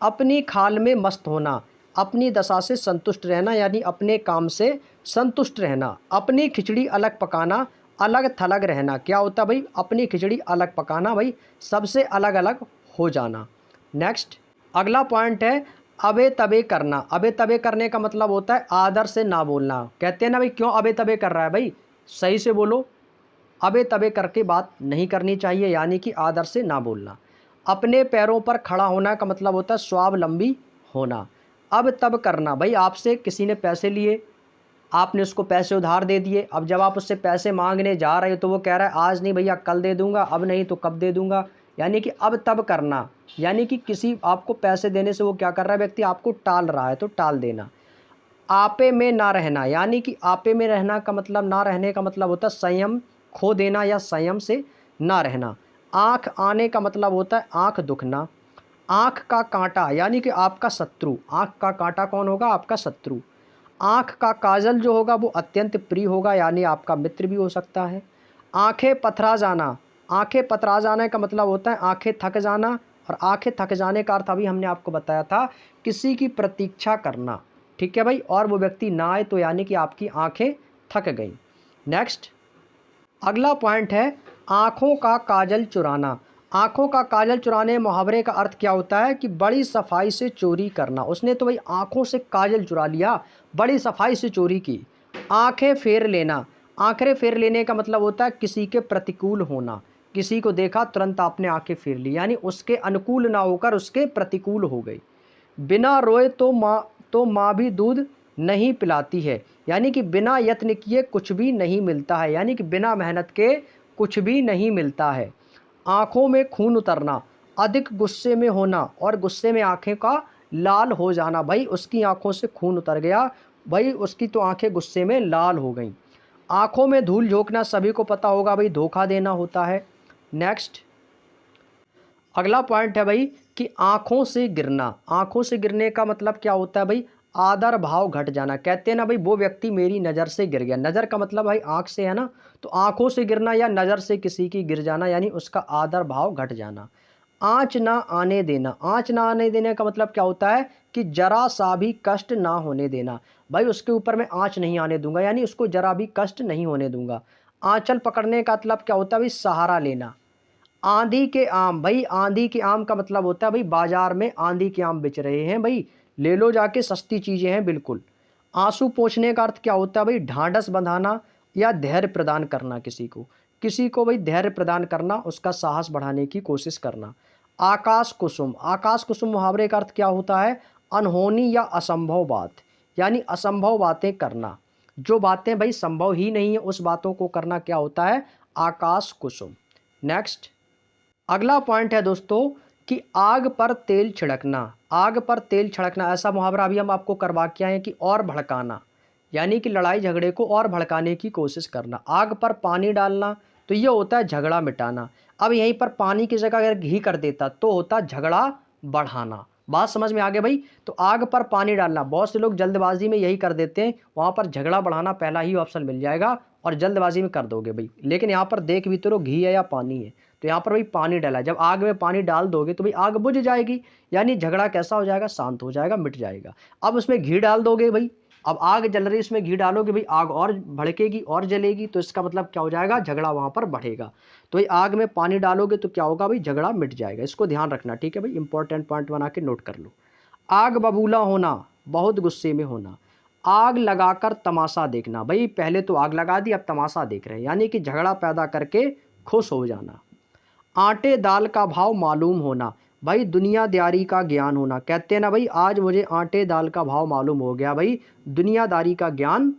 अपनी खाल में मस्त होना, अपनी दशा से संतुष्ट रहना, यानी अपने काम से संतुष्ट रहना। अपनी खिचड़ी अलग पकाना, अलग थलग रहना। क्या होता भाई? अपनी खिचड़ी अलग पकाना भाई, सबसे अलग अलग हो जाना। नेक्स्ट अगला पॉइंट है अबे तबे करना। अबे तबे करने का मतलब होता है आदर से ना बोलना। कहते हैं ना भाई, क्यों अबे तबे कर रहा है भाई, सही से बोलो। अबे तबे करके बात नहीं करनी चाहिए, यानी कि आदर से ना बोलना। अपने पैरों पर खड़ा होना का मतलब होता है स्वावलंबी होना। अब तब करना भाई, आपसे किसी ने पैसे लिए, आपने उसको पैसे उधार दे दिए, अब जब आप उससे पैसे मांगने जा रहे हो तो वो कह रहा है आज नहीं भैया कल दे दूंगा, अब नहीं तो कब दे दूंगा, यानी कि अब तब करना। यानी कि किसी आपको पैसे देने से वो क्या कर रहा है, व्यक्ति आपको टाल रहा है, तो टाल देना। आपे में ना रहना, यानी कि आपे में रहना का मतलब, ना रहने का मतलब होता है संयम खो देना या संयम से ना रहना। आँख आने का मतलब होता है आँख दुखना। आँख का कांटा, यानी कि आपका शत्रु। आँख का कांटा कौन होगा? आपका शत्रु। आँख का काजल जो होगा वो अत्यंत प्रिय होगा, यानी आपका मित्र भी हो सकता है। आँखें पथरा जाना, आँखें पथरा जाने का मतलब होता है आँखें थक जाना, और आँखें थक जाने का अर्थ अभी हमने आपको बताया था, किसी की प्रतीक्षा करना। ठीक है भाई, और वो व्यक्ति ना आए तो यानी कि आपकी आँखें थक गई। नेक्स्ट अगला पॉइंट है आँखों का काजल चुराना। आँखों का काजल चुराने मुहावरे का अर्थ क्या होता है कि बड़ी सफाई से चोरी करना। उसने तो भाई आँखों से काजल चुरा लिया, बड़ी सफाई से चोरी की। आँखें फेर लेना, आँखें फेर लेने का मतलब होता है किसी के प्रतिकूल होना। किसी को देखा तुरंत आपने आँखें फेर ली, यानी उसके अनुकूल ना होकर उसके प्रतिकूल हो गई। बिना रोए तो माँ भी दूध नहीं पिलाती है, यानी कि बिना यत्न किए कुछ भी नहीं मिलता है, यानी कि बिना मेहनत के कुछ भी नहीं मिलता है। आँखों में खून उतरना, अधिक गुस्से में होना और गुस्से में आँखें का लाल हो जाना। भाई उसकी आँखों से खून उतर गया, भाई उसकी तो आँखें गुस्से में लाल हो गईं। आँखों में धूल झोंकना, सभी को पता होगा भाई धोखा देना होता है। नेक्स्ट अगला पॉइंट है भाई कि आँखों से गिरना। आँखों से गिरने का मतलब क्या होता है भाई? आदर भाव घट जाना। कहते हैं ना भाई वो व्यक्ति मेरी नज़र से गिर गया, नज़र का मतलब भाई आँख से है ना, तो आँखों से गिरना या नज़र से किसी की गिर जाना, यानी उसका आदर भाव घट जाना। आँच ना आने देना, आँच ना आने देने का मतलब क्या होता है कि जरा सा भी कष्ट ना होने देना। भाई उसके ऊपर मैं आँच नहीं आने दूंगा, यानी उसको जरा भी कष्ट नहीं होने दूंगा। आँचल पकड़ने का मतलब क्या होता है भाई? सहारा लेना। आंधी के आम, भाई आंधी के आम का मतलब होता है भाई बाजार में आंधी के आम बिच रहे हैं, भाई ले लो जाके, सस्ती चीज़ें हैं बिल्कुल। आंसू पोंछने का अर्थ क्या होता है भाई? ढांढस बंधाना या धैर्य प्रदान करना किसी को भाई धैर्य प्रदान करना, उसका साहस बढ़ाने की कोशिश करना। आकाश कुसुम, आकाश कुसुम मुहावरे का अर्थ क्या होता है? अनहोनी या असंभव बात, यानी असंभव बातें करना। जो बातें भाई संभव ही नहीं है उस बातों को करना क्या होता है? आकाश कुसुम। नेक्स्ट अगला पॉइंट है दोस्तों कि आग पर तेल छिड़कना। आग पर तेल छिड़कना ऐसा मुहावरा अभी हम आपको करवा के आए हैं कि और भड़काना, यानी कि लड़ाई झगड़े को और भड़काने की कोशिश करना। आग पर पानी डालना, तो ये होता है झगड़ा मिटाना। अब यहीं पर पानी की जगह अगर घी कर देता तो होता झगड़ा बढ़ाना। बात समझ में आ गई भाई? तो आग पर पानी डालना, बहुत से लोग जल्दबाजी में यही कर देते हैं, वहाँ पर झगड़ा बढ़ाना पहला ही ऑप्शन मिल जाएगा और जल्दबाजी में कर दोगे भाई। लेकिन यहाँ पर देख भी तो लो घी है या पानी है, तो यहाँ पर भाई पानी डाला है, जब आग में पानी डाल दोगे तो भाई आग बुझ जाएगी, यानी झगड़ा कैसा हो जाएगा? शांत हो जाएगा, मिट जाएगा। अब उसमें घी डाल दोगे भाई, अब आग जल रही है उसमें घी डालोगे भाई, आग और भड़केगी और जलेगी, तो इसका मतलब क्या हो जाएगा? झगड़ा वहाँ पर बढ़ेगा। तो भाई आग में पानी डालोगे तो क्या होगा भाई? झगड़ा मिट जाएगा। इसको ध्यान रखना, ठीक है भाई, इंपॉर्टेंट पॉइंट बना के नोट कर लो। आग बबूला होना, बहुत गुस्से में होना। आग लगाकर तमाशा देखना, भाई पहले तो आग लगा दी अब तमाशा देख रहे हैं, यानी कि झगड़ा पैदा करके खुश हो जाना। आटे दाल का भाव मालूम होना, भाई दुनियादारी का ज्ञान होना, कहते हैं ना भाई आज मुझे आटे दाल का भाव मालूम हो गया, भाई दुनियादारी का ज्ञान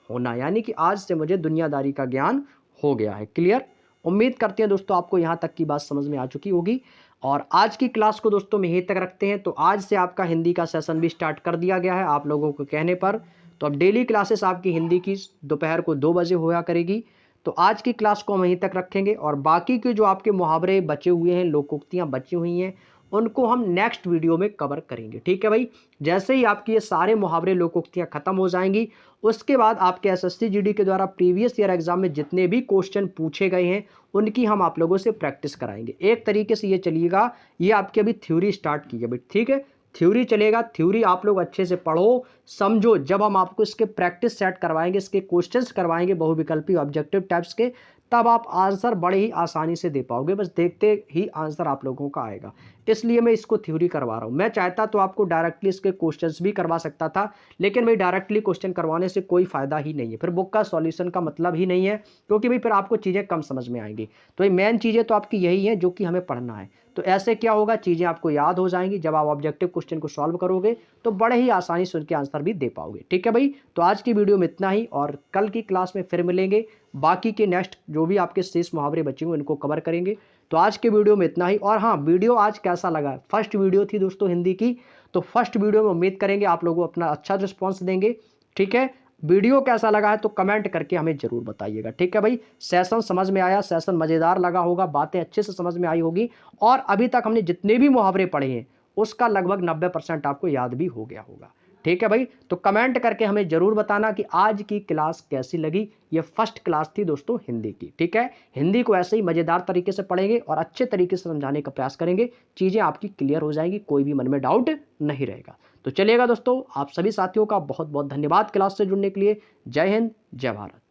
होना, यानी कि आज से मुझे दुनियादारी का ज्ञान हो गया है। क्लियर? उम्मीद करते हैं दोस्तों आपको यहाँ तक की बात समझ में आ चुकी होगी। और आज की क्लास को दोस्तों यहीं तक रखते हैं। तो आज से आपका हिंदी का सेशन भी स्टार्ट कर दिया गया है आप लोगों को कहने पर। तो अब डेली क्लासेस आपकी हिंदी की दोपहर को 2 बजे होया करेगी। तो आज की क्लास को हम वहीं तक रखेंगे और बाकी के जो आपके मुहावरे बचे हुए हैं, लोकोक्तियाँ बची हुई हैं, उनको हम नेक्स्ट वीडियो में कवर करेंगे। ठीक है भाई? जैसे ही आपकी ये सारे मुहावरे लोकोक्तियाँ खत्म हो जाएंगी, उसके बाद आपके एसएससी जीडी के द्वारा प्रीवियस ईयर एग्जाम में जितने भी क्वेश्चन पूछे गए हैं उनकी हम आप लोगों से प्रैक्टिस कराएंगे। एक तरीके से ये चलिएगा, ये आपकी अभी थ्योरी स्टार्ट की है भाई। ठीक है? थ्योरी चलेगा, थ्योरी आप लोग अच्छे से पढ़ो समझो। जब हम आपको इसके प्रैक्टिस सेट करवाएंगे, इसके क्वेश्चंस करवाएंगे बहुविकल्पी ऑब्जेक्टिव टाइप्स के, तब आप आंसर बड़े ही आसानी से दे पाओगे। बस देखते ही आंसर आप लोगों का आएगा। इसलिए मैं इसको थ्योरी करवा रहा हूँ। मैं चाहता तो आपको डायरेक्टली इसके क्वेश्चंस भी करवा सकता था, लेकिन भाई डायरेक्टली क्वेश्चन करवाने से कोई फायदा ही नहीं है, फिर बुक का सॉल्यूशन का मतलब ही नहीं है, क्योंकि भाई फिर आपको चीज़ें कम समझ में आएंगी। तो ये मेन चीज़ें तो आपकी यही हैं जो कि हमें पढ़ना है। तो ऐसे क्या होगा, चीज़ें आपको याद हो जाएंगी। जब आप ऑब्जेक्टिव क्वेश्चन को सॉल्व करोगे तो बड़े ही आसानी से उनके आंसर भी दे पाओगे। ठीक है भाई? तो आज की वीडियो में इतना ही और कल की क्लास में फिर मिलेंगे। बाकी के नेक्स्ट जो भी आपके शेष मुहावरे बचे हुए उनको कवर करेंगे। तो आज के वीडियो में इतना ही। और हाँ, वीडियो आज कैसा लगा, फर्स्ट वीडियो थी दोस्तों हिंदी की, तो फर्स्ट वीडियो में उम्मीद करेंगे आप लोगों अपना अच्छा रिस्पॉन्स देंगे। ठीक है? वीडियो कैसा लगा है तो कमेंट करके हमें जरूर बताइएगा। ठीक है भाई? सेशन समझ में आया, सेशन मज़ेदार लगा होगा, बातें अच्छे से समझ में आई होगी और अभी तक हमने जितने भी मुहावरे पढ़े हैं उसका लगभग 90% आपको याद भी हो गया होगा। ठीक है भाई? तो कमेंट करके हमें जरूर बताना कि आज की क्लास कैसी लगी। ये फर्स्ट क्लास थी दोस्तों हिंदी की। ठीक है? हिंदी को ऐसे ही मज़ेदार तरीके से पढ़ेंगे और अच्छे तरीके से समझाने का प्रयास करेंगे, चीज़ें आपकी क्लियर हो जाएंगी, कोई भी मन में डाउट नहीं रहेगा। तो चलिएगा दोस्तों, आप सभी साथियों का बहुत बहुत धन्यवाद क्लास से जुड़ने के लिए। जय हिंद, जय भारत।